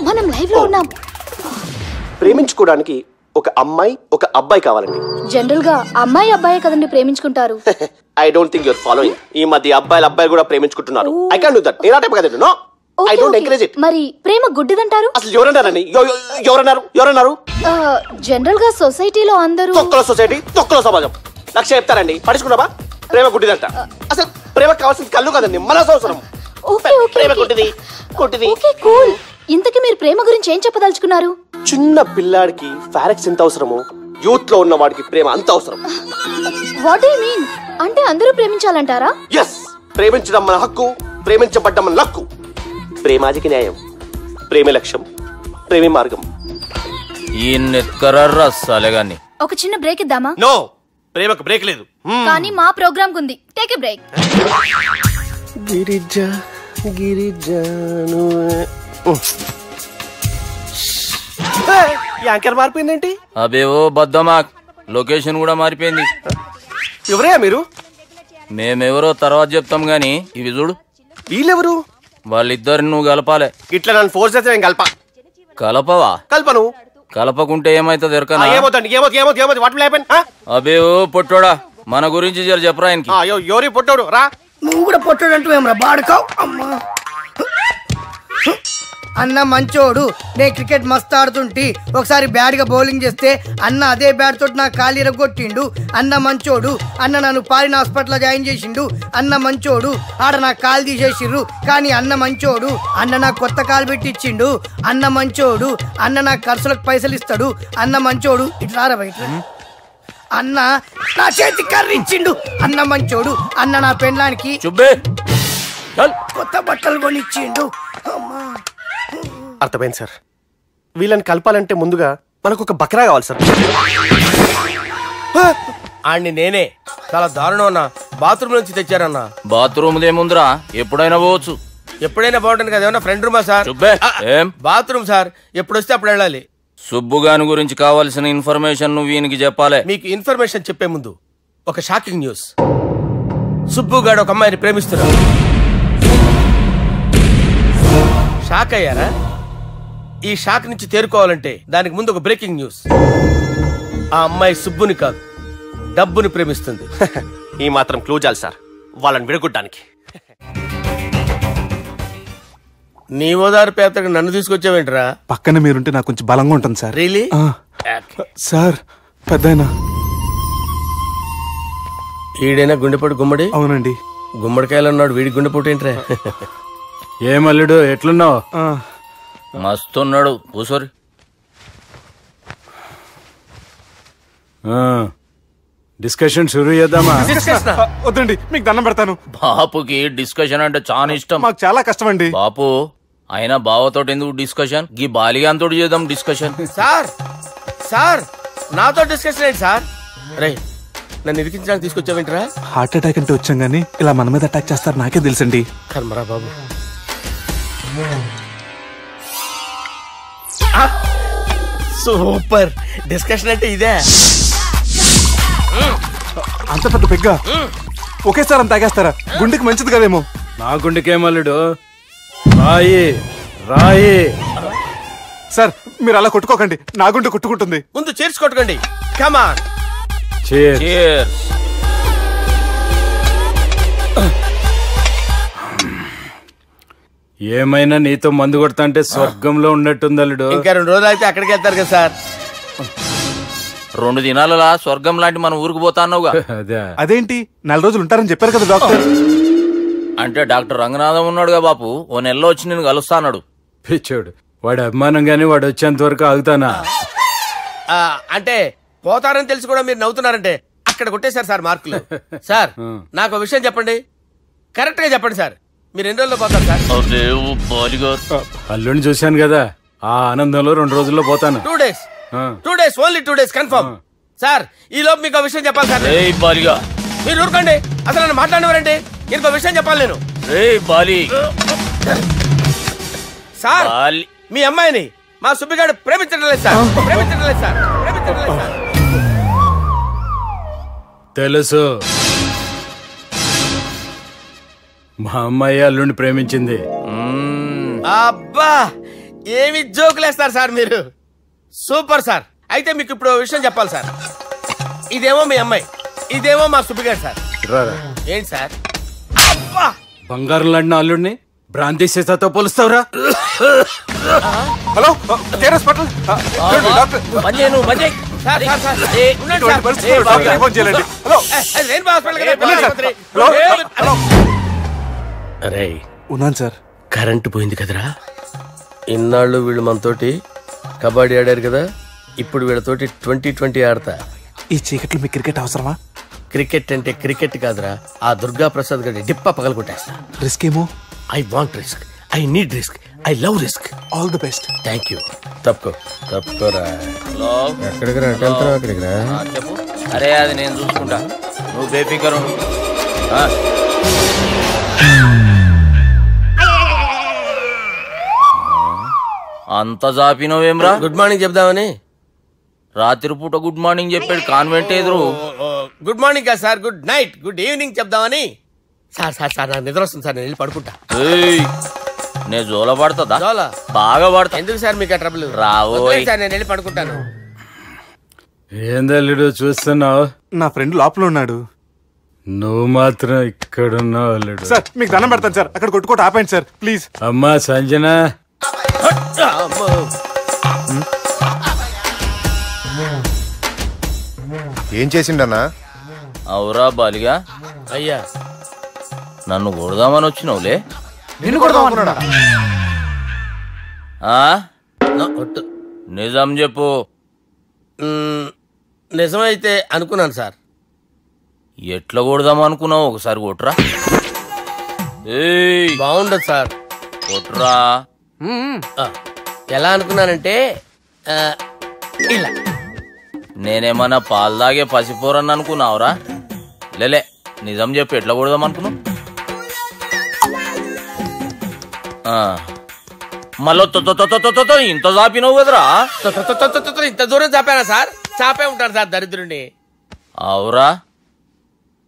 మనం లైవ్ లో ఉన్నాం. ప్రేమించుకోవడానికి ఒక అమ్మాయి ఒక అబ్బాయి కావాలండి. జనరల్ గా అమ్మాయి అబ్బాయి కదండి ప్రేమించుకుంటారు. I don't think you're following. ఈ మధ్య అబ్బాయిలు కూడా ప్రేమించుకుంటున్నారు. I can't do that. నేను ఆ టైప్ కదండి. No, I don't encourage it. మరి ప్రేమ గుడ్డిదంటారు? అసలు ఎవరన్నారండి? ఎవరన్నారు? జనరల్ గా సొసైటీలో అందరూ తొక్కల సొసైటీ, తొక్కల సమాజం లక్ష చెప్తారండి. పడుచుకున్నావా? ప్రేమ గుడ్డిదంట. అసలు ప్రేమ కావాల్సింది కళ్ళు కదండి, మనసు అవసరం. ప్రేమ గుడ్డిది. Okay cool. ఇంతకీ మీరు ప్రేమ గురించి ఏం చెప్పదలుచుకున్నారు? చిన్న పిల్లాడికి ఫారెక్స్ ఎంత అవసరమో యూత్ లో ఉన్న వాడికి ప్రేమ అంత అవసరం. What do you mean? అంటే అందరూ ప్రేమించాలంటారా? yes, ప్రేమించడం మన హక్కు, ప్రేమించబడ్డం మన లక్కు. ప్రేమాజికి న్యాయం, ప్రేమ లక్ష్యం, ప్రేమ మార్గం. ఈ నెత్కరర్రా సాలేగాన్ని. ఒక చిన్న బ్రేక్ ఇద్దామా? నో, ప్రేమకు బ్రేక్ లేదు. కానీ మా ప్రోగ్రామ్ కుంది. Take a break. గిరిజ గిరిజను యాంకర్ మారిపోయిందేంటి? అబేవో బద్దమా, లొకేషన్ కూడా మారిపోయింది. ఎవరే మీరు? మేమెవరో తర్వాత చెప్తాం గాని ఇవి చూడు. వీళ్ళెవరు? వాళ్ళిద్దరిని నువ్వు కలపాలే. ఇట్లా నన్ను ఫోర్స్ చేస్తే నేను కలపవా? కల్పను. కలపకుంటే ఏమైతుంది ఎరకనా? అబేవో పొట్టోడా, మన గురించి జర చెప్పరా ఆయనకి. ఎవరి పొట్టోడు రా. నువ్వు కూడా పొట్టాడు అంటూ ఏమరా బాడుకావు. అమ్మా అన్న మంచోడు. నేను క్రికెట్ మస్తు ఆడుతుంటి, ఒకసారి బ్యాట్ గా బౌలింగ్ చేస్తే అన్న అదే బ్యాట్ తోటి నా కాలు ఇరగొట్టిండు. అన్న మంచోడు. అన్న నన్ను పాలిన హాస్పిటల్ జాయిన్ చేసిండు. అన్న మంచోడు. ఆడ నా కాలు తీసేసిర్రు, కానీ అన్న మంచోడు. అన్న నాకు కొత్త కాలు పెట్టిచ్చిండు. అన్న మంచోడు. అన్న నాకు ఖర్చులకు పైసలు ఇస్తాడు. అన్న మంచోడు. ఇట్లా బయట అన్న నా చేతి కర్రీ ఇచ్చిండు. అన్న మంచోడు. అన్న నా పెళ్ళానికి కొత్త బట్టలు కొనిచ్చిండు. అర్థమైంది సార్. వీళ్ళని కలపాలంటే ముందుగా మనకు ఒక బక్రా కావాలి సార్. ఆడిని నేనే. చాలా దారుణం అన్న. బాత్రూమ్ నుంచి తెచ్చారన్న. బాత్రూమ్ ఏముందిరా, ఎప్పుడైనా పోవచ్చు. ఎప్పుడైనా బాగుంటుంది కదా. ఏమన్నా ఫ్రెండ్ రూమా సార్? ఏం బాత్రూమ్ సార్, ఎప్పుడు వస్తే అప్పుడు వెళ్ళాలి. సుబ్బుగాని గురించి కావాల్సిన ఇన్ఫర్మేషన్ నువ్వు ఈయనకి చెప్పాలి. మీకు ఇన్ఫర్మేషన్ చెప్పే ముందు ఒక షాకింగ్ న్యూస్. సుబ్బుగాడు ఒక అమ్మాయిని ప్రేమిస్తున్నాడు. షాక్ అయ్యారా? ఈ షాక్ నుంచి తేరుకోవాలంటే దానికి ముందు ఒక బ్రేకింగ్ న్యూస్. ఆ అమ్మాయి సుబ్బుని కాదు, డబ్బుని ప్రేమిస్తుంది. ఈ మాత్రం క్లూ చాలు సార్ వాళ్ళని విడగొట్టడానికి. నీ ఓదారు పేదకు నన్ను తీసుకొచ్చావేంట్రా? పక్కన మీరుంటే నాకు కొంచెం బలంగా ఉంటుంది సార్. రియలీ? సార్ పెద్దయినా ఈడైనా గుండెపోటు గుమ్మడి? అవునండి. గుమ్మడికాయలు అన్నాడు, వీడి గుండెపోటు ఏంట్రా? ఏమల్లుడు ఎట్లున్నావు? మస్తున్నాడు. కూసోరి. డిస్కషన్ షురూ చేద్దామా? వద్దండి, మీకు దండం పెడతాను. బాపుకి డిస్కషన్ అంటే చాలా ఇష్టం. మాకు చాలా కష్టం అండి. బాపు అయినా బావతో ఎందుకు డిస్కషన్? గీ బాలిగాంతో చేద్దాం డిస్కషన్. సార్ సార్ నాతో డిస్కషన్ ఏంటి సార్? రే నన్ను ఇరికించడానికి తీసుకొచ్చావేంట్రా? హార్ట్ అటాక్ అంటే వచ్చాం గానీ ఇలా మన మీద అటాక్ చేస్తారు నాకే తెలుసండి. కర్మరా బాబు. సూపర్. డిస్కషన్ అంటే ఇదే. అంత పెద్ద పెగ్గ ఒకేసారి అంత తాగేస్తారా? గుండెకి మంచిది కదేమో. నా గుండెకేమల్లుడు రాయి రాయి. సార్ మీరు అలా కొట్టుకోకండి, నా గుండె కొట్టుకుంటుంది. ముందు చేర్చి కొట్టుకోండి. కమాన్. ఏమైనా నీతో మందు కొడతా అంటే స్వర్గంలో ఉన్నట్టుంది అల్లుడు. ఇంకా 2 రోజులు అయితే అక్కడికి వెళ్తారు కదా సార్. 2 దినాలలా స్వర్గం లాంటి మన ఊరికి పోతాన్నావుగా. అదేంటి 4 రోజులు ఉంటారని చెప్పారు కదా డాక్టర్. అంటే డాక్టర్ రంగనాథం ఉన్నాడుగా బాపు, ఓ నెలలో వచ్చి నేను కలుస్తా అన్నాడు. పిచ్చోడు, వాడు అభిమానం గాని వాడు వచ్చేంత వరకు ఆగుతానా? అంటే పోతారని తెలిసి కూడా మీరు నవ్వుతున్నారంటే అక్కడ కొట్టేశారు సార్ మార్కులు. సార్ నాకు విషయం చెప్పండి, కరెక్ట్ గా చెప్పండి సార్. మీరు ఎన్ని రోజుల్లో పోతారు సార్? అల్లుడిని చూశాను కదా, ఆ ఆనందంలో 2 రోజుల్లో పోతాను. 2 days, 2 days, only 2 days confirm. Sir ఈ లోపు మీకు విషయం చెప్పాలి సార్. మీరు ఊరుకోండి, అసలు నన్ను మాట్లాడినవారండి. ఇంకో విషయం చెప్పాలి నేను. సార్ మీ అమ్మాయిని మా సుబ్బిగాడు ప్రేమించడం లేదు సార్. ప్రేమించడం లేదు సార్. ప్రేమించడం లేదు సార్. తెలుసు, మా అమ్మాయి అల్లుడిని ప్రేమించింది. అబ్బా ఏమి జోకులేస్తారు సార్ మీరు. Super sir. అయితే మీకు ఇప్పుడు విషయం చెప్పాలి సార్. ఇదేమో మీ అమ్మాయి, ఇదేమో మా సుబ్బిగాడు సార్. ఏంటి సార్? అబ్బా బంగారం లాంటి అల్లుడిని భ్రాంతి సీతతో పోలుస్తావురా? హలో హాస్పిటల్ అరే ఉన్నాను సార్. కరెంటు పోయింది కదరా. ఇన్నాళ్ళు వీళ్ళు మనతోటి కబడ్డీ ఆడారు కదా, ఇప్పుడు వీళ్ళతోటి 2020 ఆడతా. ఈ చీకట్లో మీ క్రికెట్ అవసరమా? క్రికెట్ అంటే క్రికెట్ కాదురా, ఆ దుర్గా ప్రసాద్ గారి డిప్ప పగల కొట్టేస్తా. రిస్క్ ఏమో. I want risk, I need risk, I love risk. All the best. Thank you. తప్పుకోరా. ఎక్కడికి రా? అక్కడికి రా. చెప్పు. అరే అది నేను చూసుకుంటా, నువ్వు బేఫికర్. అంత జాపినవేమ్రా? గుడ్ మార్నింగ్ చెప్దామని. రాత్రి పూట గుడ్ మార్నింగ్ చెప్పాడు కాన్వెంట్ ఎదురు. గుడ్ మార్నింగ్ కదా sir, good night, good evening చెప్దామని. సార్ సార్ సార్ నాకు నిద్ర వస్తుంది సార్, నేను వెళ్ళి పడుకుంటా. నేను జోల పడుతుందా? జోల బాగా పడతా. ఎందుకు సార్ మీకు ట్రబుల్? రావు సార్, నేను వెళ్ళి పడుకుంటాను. ఏందల్లుడు చూస్తున్నావు? నా ఫ్రెండ్ లోపల ఉన్నాడు. నువ్వు మాత్రం ఇక్కడున్నావు అల్లుడు. సార్ మీకు దండం పెడతాను సార్, అక్కడ కొట్టుకోట ఆపండి సార్ ప్లీజ్. అమ్మా సంజన, ఏం చేసిండన్నా? అవురా బాలిగా. అయ్యా నన్ను కొడదామని వచ్చినావులే. నిన్ను కొడదామన్నాడా? నిజం చెప్పు. నిజమైతే అనుకున్నాను సార్. ఎట్లా కొడదాం అనుకున్నావు? ఒకసారి కొట్రా. బాగుండదు సార్. కొట్రా. ఎలా అనుకున్నానంటే ఇలా. నేనేమన్నా పాలు తాగే పసిపోరని అనుకున్నావురా? లేలే, నిజం చెప్పి ఎట్లా కొడదాం అనుకున్నావు? మళ్ళీ ఇంత చాపినావు కదరా? ఇంత దూరం చాపానా సార్? చాపే ఉంటాను సార్ దరిద్రుడిని. అవురా,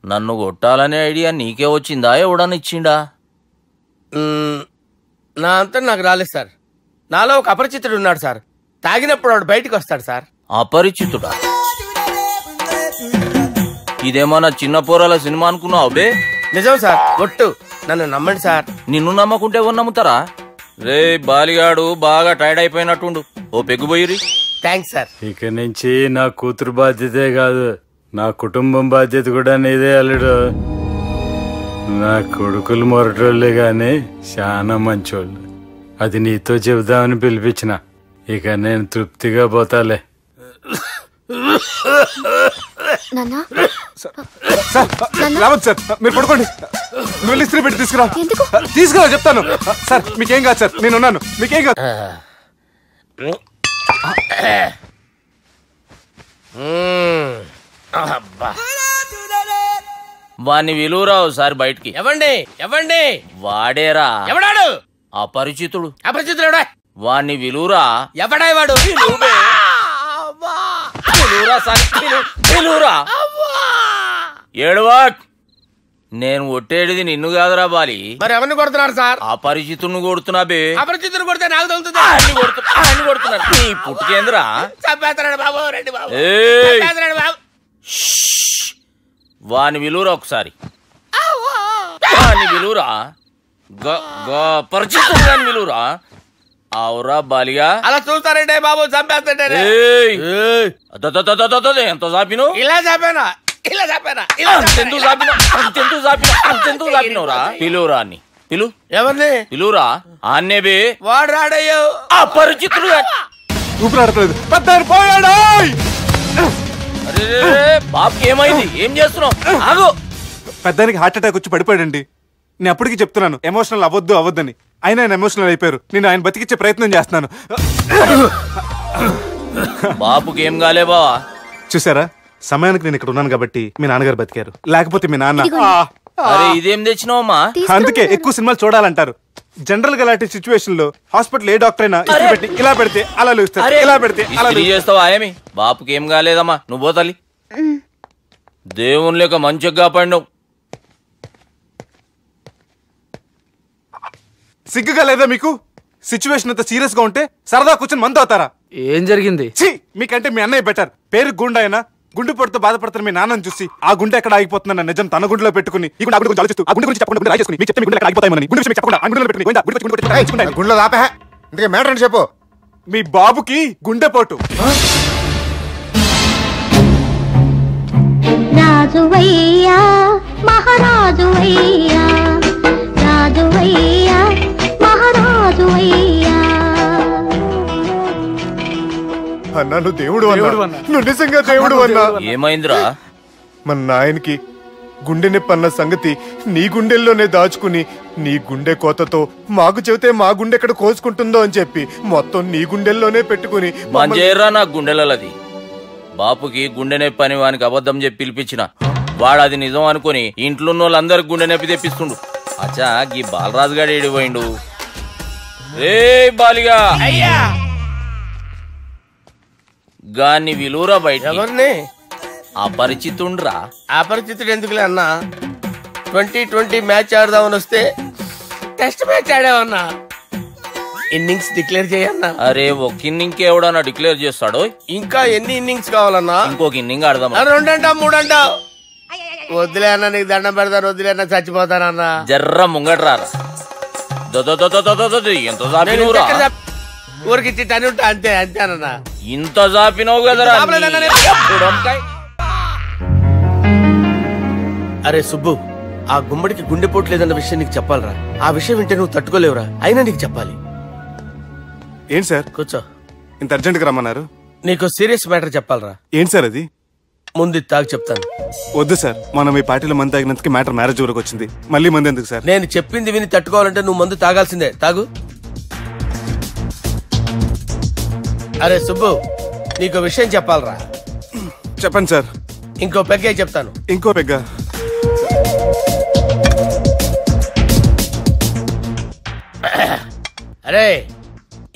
నన్ను కొట్టాలనే ఐడియా నీకే వచ్చిందా? ఎవడన్నా ఇచ్చిండా? నా అంతా నాకు రాలేదు సార్. నాలో ఒక అపరిచితుడు ఉన్నాడు సార్. తాగినప్పుడు వాడు బయటకు వస్తాడు సార్. అపరిచితుడా? ఇదేమన్నా చిన్న పోరాల సినిమా అనుకున్నావు బే? నిజం సార్, ఒట్టు, నన్ను నమ్మండి సార్. నిన్ను నమ్మకుంటే ఎవరు నమ్ముతారా? రే బాలిగాడు బాగా టైర్డ్ అయిపోయినట్టుండు, ఓ పెగ్గుబోయిరి. Thanks sir. ఇక నుంచి నా కూతురు బాధ్యతే కాదు, నా కుటుంబం బాధ్యత కూడా నీదే అల్లుడు. నా కొడుకులు మొరటోళ్ళే గాని చాలా మంచోళ్ళు. అది నీతో చెబుదామని పిలిపించిన. ఇక నేను తృప్తిగా పోతాలే. రావద్దు సార్, మీరు పడుకోండి. నువ్వు ఇస్త్రీ పెట్టి తీసుకురా చెప్తాను. సార్ మీకేం కాదు సార్, నేనున్నాను, మీకేం కాదు. వాణ్ణి విలువరా ఒకసారి బయటికి. ఎవండి ఎవండి? వాడేరా. ఎవడాడు? అపరిచితుడు. అపరిచితుడు వాణ్ణి విలువరా. ఎవడా వాడు? ఏడువా. నేను కొట్టేది నిన్ను కాదురా బాలి. మరి ఎవరిని కొడుతున్నారు సార్? అపరిచితుడిని కొడుతున్నా బే. అపరిచితుడు కొడితే నాకు తగులుతుంది. కొడుతున్నారు నీ పుట్టుకేంద్రా? చంపేస్తాడు బాబు, రండి బాబు. వాని విలువరా ఒకసారి. వాని విలువరా. పరిచితుడు పిలువురా. అవురా బాలిగా అలా చూస్తారంటే బాబు చంపేస్తాడే. ఎంత చాపిను ఇలా చెప్పానా ఇలా చెప్పానా అంతెందుకు చాపినవురా? పిలువురా అని పిలు. ఎవరిని పిలువురా? ఆన్నేబే వాడు రాడయ్యో. అపరిచితుడు ఊపిరాడట్లేదు. పెద్దాయన పోయాడు. బాబుకి ఏమైంది? ఏం చేస్తున్నావు? ఆగు. పెద్దానికి హార్ట్ అటాక్ వచ్చి పడిపోయాడండి. నేను అప్పటికి చెప్తున్నాను ఎమోషనల్ అవ్వద్దని. అయినా ఆయన ఎమోషనల్ అయిపోయారు. నేను ఆయన బతికిచ్చే ప్రయత్నం చేస్తున్నాను. బాబుకి ఏం కాలే బావా? చూసారా, సమయానికి నేను ఇక్కడ ఉన్నాను కాబట్టి మీ నాన్నగారు బతికారు. లేకపోతే మీ నాన్న. అరే ఇదేం తెచ్చినావమ్మా? అందుకే ఎక్కువ సినిమాలు చూడాలంటారు. జనరల్ గా అలాంటి సిచ్యువేషన్ లో హాస్పిటల్ ఏ డాక్టర్ అయినా పెట్టి ఇలా పెడితే అలా లూస్తారు, ఇలా పెడితే అలా చేస్తావా? ఏమి బాపుకి ఏం కాలేదమ్మా, నువ్వు పోతాలి. దేవుని లేక మంచిగా కాపాడినావు. సిగ్గుగా లేదా మీకు? సిచ్యువేషన్ అంత సీరియస్ గా ఉంటే సరదా కూర్చొని మందు అవుతారా? ఏం జరిగింది? మీకంటే మీ అన్నయ్య బెటర్. పేరు గుండె అయినా గుండె పొడితో బాధపడుతున్న మీ నాన్నని చూసి ఆ గుండె ఎక్కడ ఆగిపోతుందన్న నిజం తన గుండెలో పెట్టుకుని ఈ గుండె గురించి ఆలోచిస్తూ ఆ గుండె గురించి చెప్పకుండా రాజేసుకుని మీకు చెప్తే మీ గుండె ఆగిపోతాయని గుండె విషయం చెప్పకుండా ఆ గుండెలో పెట్టుకుని గుండెలో ఆపే. ఇంతకే మ్యాటర్ అని చెప్పు. మీ బాబుకి గుండెపోటు. రాజువయ్యా మహారాజువయ్యా, రాజువయ్యా మహారాజువయ్యా. అన్నా నువ్వు దేవుడు అన్నా, నువ్వు నిజంగా దేవుడు అన్నా. ఏమైందిరా? మన నాయనకి గుండె నొప్పి అన్న సంగతి నీ గుండెల్లోనే దాచుకుని నీ గుండె కోతతో మాకు చెబితే మా గుండె ఎక్కడ కోసుకుంటుందో అని చెప్పి మొత్తం నీ గుండెల్లోనే పెట్టుకుని మంజేరా నా గుండెలది. బాపుకి గుండె నొప్పి అని వానికి అబద్ధం చెప్పి పిలిపించిన వాడు అది నిజం అనుకుని ఇంట్లో వాళ్ళందరికి గుండె నొప్పి తెప్పిస్తుండు. అచ్చా గీ బాలరాజు గారు ఏడిపోయిండు. రే బాలిగా అయ్యా గాన్ని విలువరా బయట. ఎవరిని? అపరిచితుండ్రా. అపరిచితుడు ఎందుకులే అన్నా. 2020 మ్యాచ్ ఆడదామని వస్తే టెస్ట్ మ్యాచ్ ఆడామన్నా. ఇన్నింగ్స్ డిక్లేర్ చేయన్నా. అరే ఒక ఇన్నింగ్ ఎవడన్నా డిక్లేర్ చేస్తాడు? ఇంకా ఎన్ని ఇన్నింగ్స్ కావాలన్నా? ఇంకొక ఇన్నింగ్ ఆడదాం. 2 అంటావు 3 అంటావు. వద్దులే అన్న, నీకు దండం పెడతాను. వద్దులే అన్న, చచ్చిపోతానన్నా. జర్ర ముంగట్రారా. ఎంత చాపినవురా? ఊరికి ఇచ్చి టని ఉంటా అంతే అంతేనన్నా. ఇంత చాపినవు కదరా. అరే సుబ్బు, ఆ గుమ్మడికి గుండెపోటు లేదన్న విషయం నీకు చెప్పాలరా. ఆ విషయం వింటే నువ్వు తట్టుకోలేవురా. అయినా నీకు చెప్పాలి. ఏంటి సార్? కూర్చో. ఇంత అర్జెంట్ గా రమ్మన్నారు? నీకు సీరియస్ మ్యాటర్ చెప్పాలరా. ఏంటి సార్ అది? ముందు తాగు చెప్తాను. వద్దు సార్, మనం ఈ పార్టీలో మందు తాగినందుకు మ్యాటర్ మ్యారేజ్ వరకు వచ్చింది. మళ్ళీ మందు ఎందుకు సార్? నేను చెప్పింది విని తట్టుకోవాలంటే నువ్వు మందు తాగాల్సిందే. తాగు. అరే సుబ్బు, నీకు విషయం చెప్పాలరా. చెప్పండి సార్. ఇంకో పెగ్గే చెప్తాను. ఇంకో పెగ్గా? అరే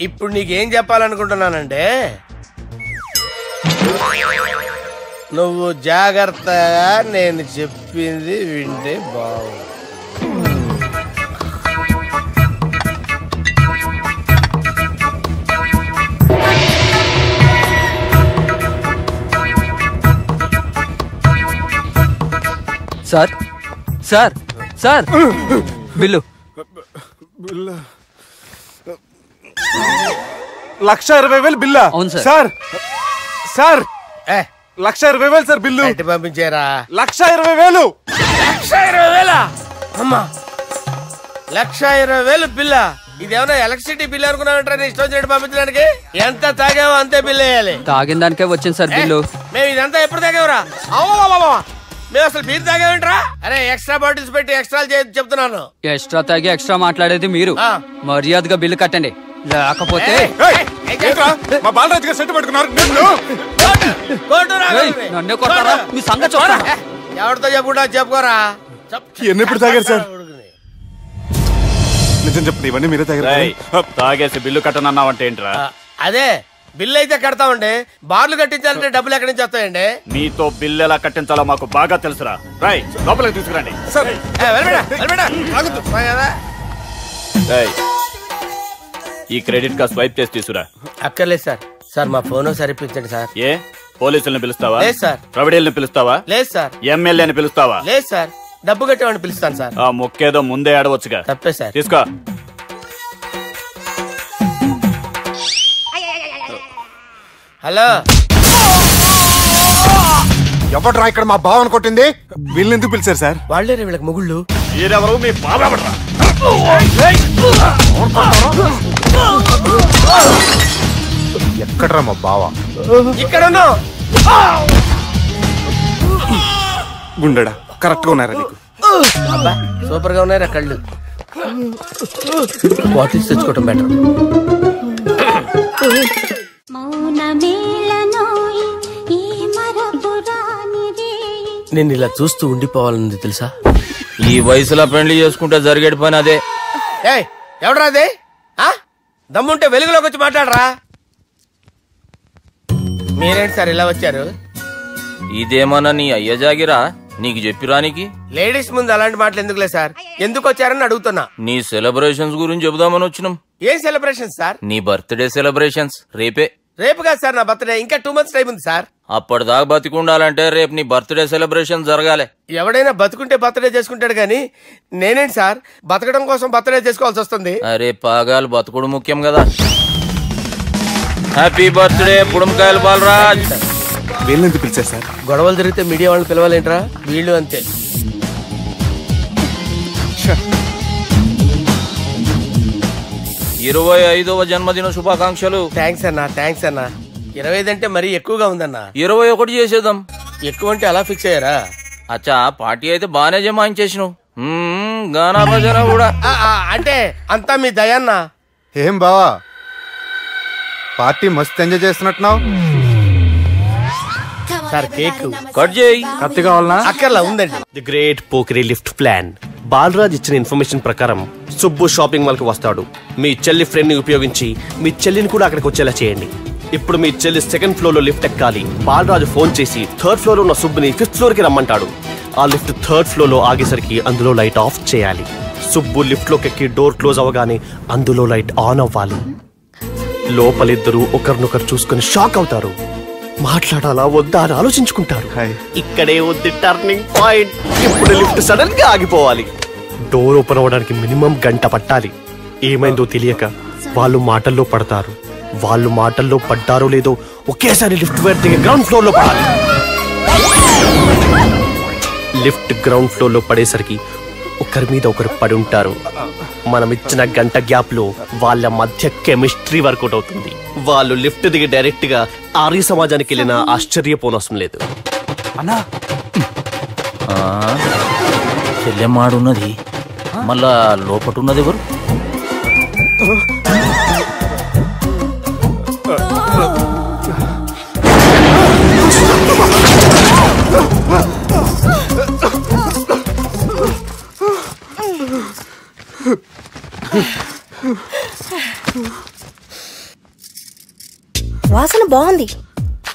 ఇప్పుడు నీకేం చెప్పాలనుకుంటున్నానంటే, నువ్వు జాగ్రత్తగా నేను చెప్పింది వింటే బాగుంది. సార్ సార్ సార్ బిల్లు 1,20,000 బిల్లా? అవును sir. Sir sir 1,20,000 sir bill. పంపించారా? 1,20,000. 1,20,000 అమ్మా, 1,20,000 బిల్లా? ఇదేమన్నా ఎలక్ట్రిసిటీ బిల్ అనుకున్నామంటారా? నీ ఇష్టం చేయడం పంపించడానికి ఎంత తాగావో అంతే బిల్ వేయాలి. తాగిన దానికే వచ్చింది సార్ బిల్లు. మేము ఇదంతా ఎప్పుడు తాగేవరా? మేము అసలు బీర్ తాగేమంటారా? అరే ఎక్స్ట్రా బాటిల్స్ పెట్టి ఎక్స్ట్రా చెప్తున్నాను. ఎక్స్ట్రా తాగి ఎక్స్ట్రా మాట్లాడేది మీరు. మర్యాదగా బిల్లు కట్టండి, లేకపోతే మా బాలరాజు గారు సెట్ పెట్టుకున్నారు. నన్నే కొట్టారా? మీ సంగతి చూడరా. ఎవరితో చెప్పుకుంటా చెప్పుకోరా. ఎన్నెప్పుడు తాగారు సార్? నిజం చెప్పండి, ఇవన్నీ మీరే తాగారు. తాగేసి బిల్లు కట్టనన్నావంటే ఏంట్రా? అదే బిల్లు అయితే కడతామండి. బార్లు కట్టించాలంటే డబ్బులు ఎక్కడి నుంచి వస్తాయండి? మీతో బిల్లు ఎలా కట్టించాలో మాకు బాగా తెలుసురా. రాయ్ లోపలికి తీసుకురండి. ఈ క్రెడిట్ కార్డ్ స్వైప్ చేసి తీసుకురా. అక్కర్లేదు సార్. సార్ మా ఫోన్ సరిపించండి సార్. ఏ పోలీసుల్ని పిలుస్తావా? లేదు సార్. ప్రొవిడీల్ని పిలుస్తావా? లేదు సార్. ఎమ్మెల్యేని పిలుస్తావా? లేదు సార్. డబ్బు కట్టేవాడిని పిలుస్తాను సార్. ఆ మొక్కేదో ముందే ఆడవచ్చుగా. తప్పే సార్. తీసుకో. హలో, ఎవడ్రా ఇక్కడ మా బావని కొట్టింది? వీళ్ళని ఎందుకు పిలిచారు సార్? వాళ్ళేరే వీళ్ళకి మొగుళ్ళు. మీరెవరు? మీ బాబా ఎవడ్రా? ఎక్కడ్రా మా బావ? ఇక్కడ ఉన్నావు. గుండెడా కరెక్ట్ గా ఉన్నారా నీకు? అబ్బా సూపర్ గా ఉన్నారా కళ్ళు. బాటిల్స్ తెచ్చుకోవటం బెటర్. నేను ఇలా చూస్తూ ఉండిపోవాలని తెలుసా? ఈ వయసులో పెళ్లి చేసుకుంటే జరిగేటి పని అదే. ఏయ్ ఎవడరా అదే? దమ్ముంటే వెలుగులోకి వచ్చి మాట్లాడరా. మీరేంటి సార్ ఇలా వచ్చారు? ఇదేమన్నా నీ అయ్య జాగిరా నీకు చెప్పిరానికి? లేడీస్ ముందు అలాంటి మాటలు ఎందుకులే సార్, ఎందుకు వచ్చారని అడుగుతున్నా. నీ సెలబ్రేషన్స్ గురించి చెబుదామని వచ్చినాం. ఏం సెలబ్రేషన్ సార్? నీ బర్త్డే సెలబ్రేషన్స్ రేపే. రేపు కాదు సార్ నా బర్త్డే, ఇంకా 2 months టైం ఉంది సార్. అప్పటిదాకా బతికుండాలంటే రేపు నీ బర్త్డే సెలబ్రేషన్ జరగాలి. ఎవడైనా బతుకుంటే బర్త్డే చేసుకుంటాడు గానీ నేనేంటి సార్ బతకడం కోసం బర్త్డే చేసుకోవాల్సి వస్తుంది? అరే పాగాలు బతుకుడు ముఖ్యం కదా. హ్యాపీ బర్త్డే పుడంకాయలు బాలరాజ్. వీళ్ళెందుకు పిలిచారు సార్? గొడవలు జరిగితే మీడియా వాళ్ళని పిలవాలేంట్రా? వీళ్ళు అంతే. 25వ జన్మదిన శుభాకాంక్షలు. థ్యాంక్స్ అన్నా, థ్యాంక్స్ అన్నా. 25 అంటే మరీ ఎక్కువగా ఉందన్నా. 21 చేసేద్దాం. ఎక్కువ అంటే అలా ఫిక్స్ అయ్యారా? అచ్చా పార్టీ అయితే బానే జమాయించేసినావు. గానా భజన కూడా. అంటే అంతా మీ దయన్నా. ఏం బావా పార్టీ మస్తు ఎంజాయ్ చేస్తున్నట్టున్నావు. సార్ కేక్ కట్ చేయి. కత్తి కావాలనా? అక్కర్లా ఉందండి. ది గ్రేట్ పోకరీ లిఫ్ట్ ప్లాన్. బాలరాజ్ ఇచ్చిన ఇన్ఫర్మేషన్ ప్రకారం సుబ్బు షాపింగ్ మాల్ కి వస్తాడు. మీ చెల్లి ఫ్రెండ్ ని ఉపయోగించి మీ చెల్లిని కూడా అక్కడికి వచ్చేలా చేయండి. ఇప్పుడు మీ చెల్లి 2nd floor లో లిఫ్ట్ ఎక్కాలి. బాలరాజు ఫోన్ చేసి 3rd floor లో ఉన్న సుబ్బుని 5th floor కి రమ్మంటాడు. ఆ లిఫ్ట్ 3rd floor లో ఆగేసరికి అందులో లైట్ ఆఫ్ చేయాలి. సుబ్బు లిఫ్ట్ లోకి ఎక్కి డోర్ క్లోజ్ అవ్వగానే అందులో లైట్ ఆన్ అవ్వాలి. లోపలిద్దరూ ఒకరినొకరు చూసుకుని షాక్ అవుతారు. మాట్లాడాలా వద్దా అని ఆలోచించుకుంటారు. ఇక్కడే ఉంది టర్నింగ్ పాయింట్. ఇప్పుడు లిఫ్ట్ సడన్ గా ఆగిపోవాలి. డోర్ ఓపెన్ అవ్వడానికి మినిమం గంట పట్టాలి. ఏమైందో తెలియక వాళ్ళు మాటల్లో పడతారు. వాళ్ళు మాటల్లో పడ్డారో లేదో ఒకేసారి లిఫ్ట్ వైర్ దిగి గ్రౌండ్ ఫ్లోర్ లో పడాలి. లిఫ్ట్ గ్రౌండ్ ఫ్లోర్ లో పడేసరికి ఒకరి మీద ఒకరు పడి ఉంటారు. మనం ఇచ్చిన గంట గ్యాప్ లో వాళ్ళ మధ్య కెమిస్ట్రీ వర్కౌట్ అవుతుంది. వాళ్ళు లిఫ్ట్ దిగి డైరెక్ట్ గా ఆర్య సమాజానికి వెళ్ళినా ఆశ్చర్యపోనవసరం లేదు. అన్నా చెల్లెమ్మాడున్నది మళ్ళా లోపటున్నది ఎవరు? వాసన బాగుంది.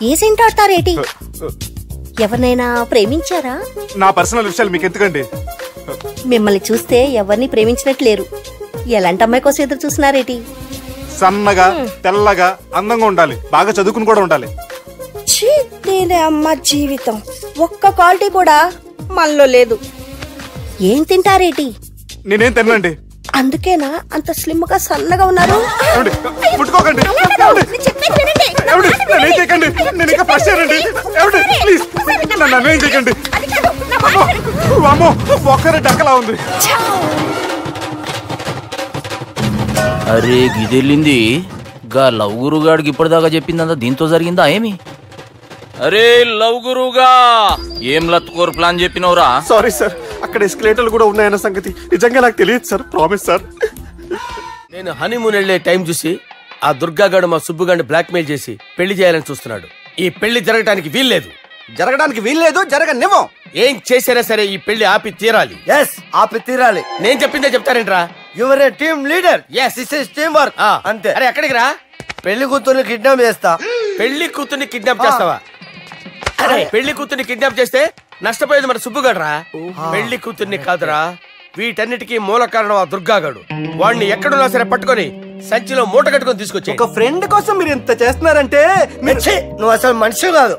ఏ సెంట్ ఆడతారేటి? ఎవరినైనా ప్రేమించారా? నా పర్సనల్ విషయాలు మీకు ఎందుకండి? మిమ్మల్ని చూస్తే ఎవరిని ప్రేమించినట్లేరు. ఎలాంటి అమ్మాయి కోసం ఎదురు చూస్తున్నారేటి? సన్నగా తెల్లగా అందంగా ఉండాలి, బాగా చదువుకుని కూడా ఉండాలి. దీని అమ్మ జీవితం ఒక్క క్వాలిటీ కూడా మనలో లేదు. ఏం తింటారేటి? నేనేం తినండి. అందుకేనా అంత స్లిమ్ గా సన్నగా ఉన్నారు? ముట్టుకోకండి, నేను ఇంకా ఫ్రెష్ అయ్యండి. ప్లీజ్ నన్ను ఏం చేయకండి. ఒక్కరే డక్కలా ఉంది. అరే గిదెళ్ళింది గా లవ్ గురుగాడికి ఇప్పటిదాకా చెప్పిందంతా దీంతో జరిగిందా ఏమి? అరే లవ్ గురుగా ఏం లత్కోర్ ప్లాన్ చెప్పినవురా? సారీ సార్, అక్కడ ఎస్కలేటర్లు కూడా ఉన్నాయన్న సంగతి నిజంగా నాకు తెలియదు సార్. Promise sir. నేను హనీమూన్ వెళ్లే టైం చూసి ఆ దుర్గాగాడు మా సుబ్బుగాడిని బ్లాక్మెయిల్ చేసి పెళ్లి చేయాలని చూస్తున్నాడు. ఈ పెళ్లి జరగడానికి వీల్లేదు. జరగడానికి వీల్లేదు, జరగనివ్వం. ఏం చేసినా సరే ఈ పెళ్లి ఆపి తీరాలి. ఆపి తీరాలి. నేను చెప్పిందే చెప్తారేంట్రా? You're a team leader. This is team work. అంతే. అరే ఎక్కడికి రా? పెళ్లి కూతుర్ని కిడ్నాప్ చేస్తా. పెళ్లి కూతుర్ని కిడ్నాప్ చేస్తావా? అరే పెళ్లి కూతుర్ని కిడ్నాప్ చేస్తే నష్టపోయేది మన సుబ్బుగాడ్రా. పెళ్లి కూతుర్ని కాదురా, వీటన్నిటికీ మూల కారణం ఆ దుర్గాగాడు. వాడిని ఎక్కడున్నా సరే పట్టుకొని సంచిలో మూట కట్టుకొని తీసుకొచ్చి. ఒక ఫ్రెండ్ కోసం మీరు ఇంత చేస్తున్నారంటే నువ్వు అసలు మనిషి కాదు.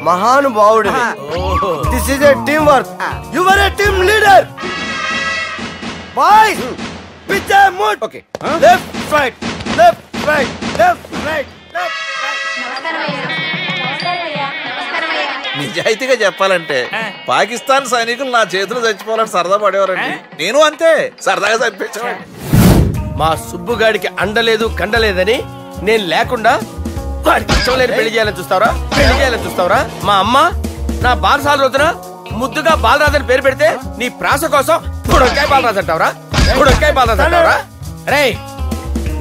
మహానుభావుడు. This is a team work. You are a team leader. Boys pitch move. Okay, left right left right left right left నిజాయితీగా చెప్పాలంటే పాకిస్తాన్ సైనికులు నా చేతులు చచ్చిపోవాలని సరదా పడేవారండి. నేను అంతే సరదాగా చంపించేవాడిని. మా సుబ్బుగాడికి అండలేదు కండలేదని నేను లేకుండా వాడికి ఇష్టం లేని పెళ్లి చేయాలని చూస్తావరా? పెళ్లి చేయాలని చూస్తావరా? మా అమ్మ నా బాలసాల రోజున ముద్దుగా బాలరాజు పేరు పెడితే నీ ప్రాస కోసం బుడక్కాయ బాలరాజు అంటావరా? బుడక్కాయ బాలరాజు అంటావరా? రే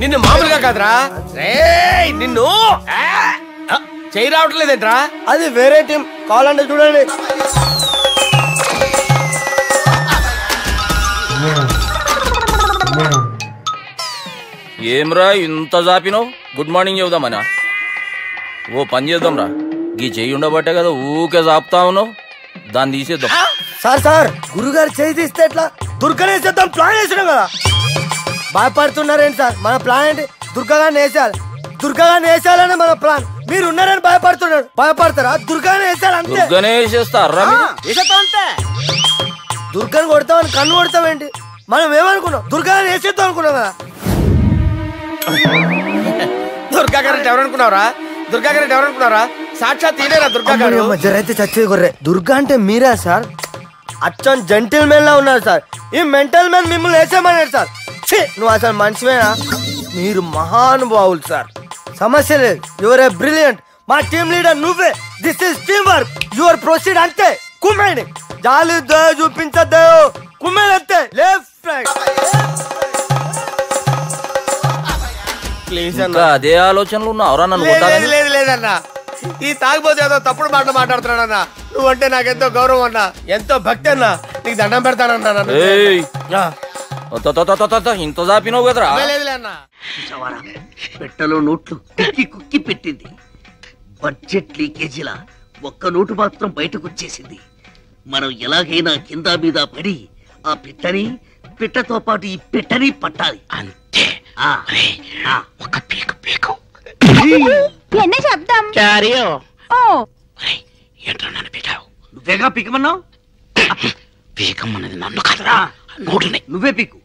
నిన్ను మామూలుగా కాదురా, రే నిన్ను చేయి రావట్లేదేంట్రా? అది వేరే టీం కావాలంటే చూడండి. ఏమ్రా ఇంత జాపినావు? Good morning చెబుదామనా? ఓ పని చేద్దాంరా, గీ చెయ్యి ఉండబట్టే కదా ఊకే జాపుతా ఉన్నావు, దాన్ని తీసేద్దాం. సార్ గురుగారు చేయి తీస్తే ఎట్లా? దుర్గనేసేద్దాం ప్లాన్ వేసినాం కదా. భయపడుతున్నారేంటి సార్? మన ప్లాన్ ఏంటి? దుర్గాగాన్ని వేసేయాలి. దుర్గాగాన్ని వేసేయాలని మన ప్లాన్. మీరు ఉన్నారని భయపడుతున్నాడు. భయపడతారా? దుర్గాని వేసేయాలి అంతే. దుర్గనే వేసేస్తారా? అంతే. దుర్గాని కొడతామని కన్ను కొడతామేంటి? మనం ఏమనుకున్నాం? దుర్గాని వేసేద్దాం అనుకున్నాం కదా. దుర్గా గారు ఎవరనుకున్నారా? దుర్గా గారు ఎవరనుకున్నారా? సాక్షాత్ తీరేరా దుర్గా గారు. జరైతే చచ్చే గొర్రె. దుర్గా అంటే మీరా సార్? అచ్చం జెంటిల్ మెన్ లా ఉన్నారు సార్. ఈ మెంటల్ మెన్ మిమ్మల్ని వేసేమన్నాడు సార్. నువ్వు అసలు మనిషివేనా? మీరు మహానుభావులు సార్. సమస్య లేదు. Your a brilliant. మా టీమ్ లీడర్ నువ్వే. This is team work. Your proceed అంతే. కుమ్మేయండి. జాలి చూపించద్దు. కుమ్మేయండి అంతే. Left right. ఇంకా అదే ఆలోచనలు ఉన్నావురా? నన్ను లేదన్నా, ఈ తాగిపోతే ఏదో తప్పుడు మాట మాట్లాడుతున్నాడన్నా. నువ్వంటే నాకెంతో గౌరవం అన్నా, ఎంతో భక్తి అన్నా. నీకు దండం పెడతానన్నా. ఇంత జాపినావు కదరా? పెట్టలో నోట్లు కుక్కి కుక్కి పెట్టింది. బడ్జెట్ లీకేజీలా ఒక్క నోటు మాత్రం బయటకు వచ్చేసింది. మనం ఎలాగైనా కింద మీద పడి ఆ పిట్టతో పాటు ఈ పెట్టని పట్టాలి అంతే. ఒక పీకు పీకు என்ன శబ్దం? చారియో. ఓ ఏంట్రా నన్ను పీకావు? నువ్వేగా పీకమన్నావు. పీకమన్నది నన్ను కదరా, నోటుని. నువ్వే పీకు.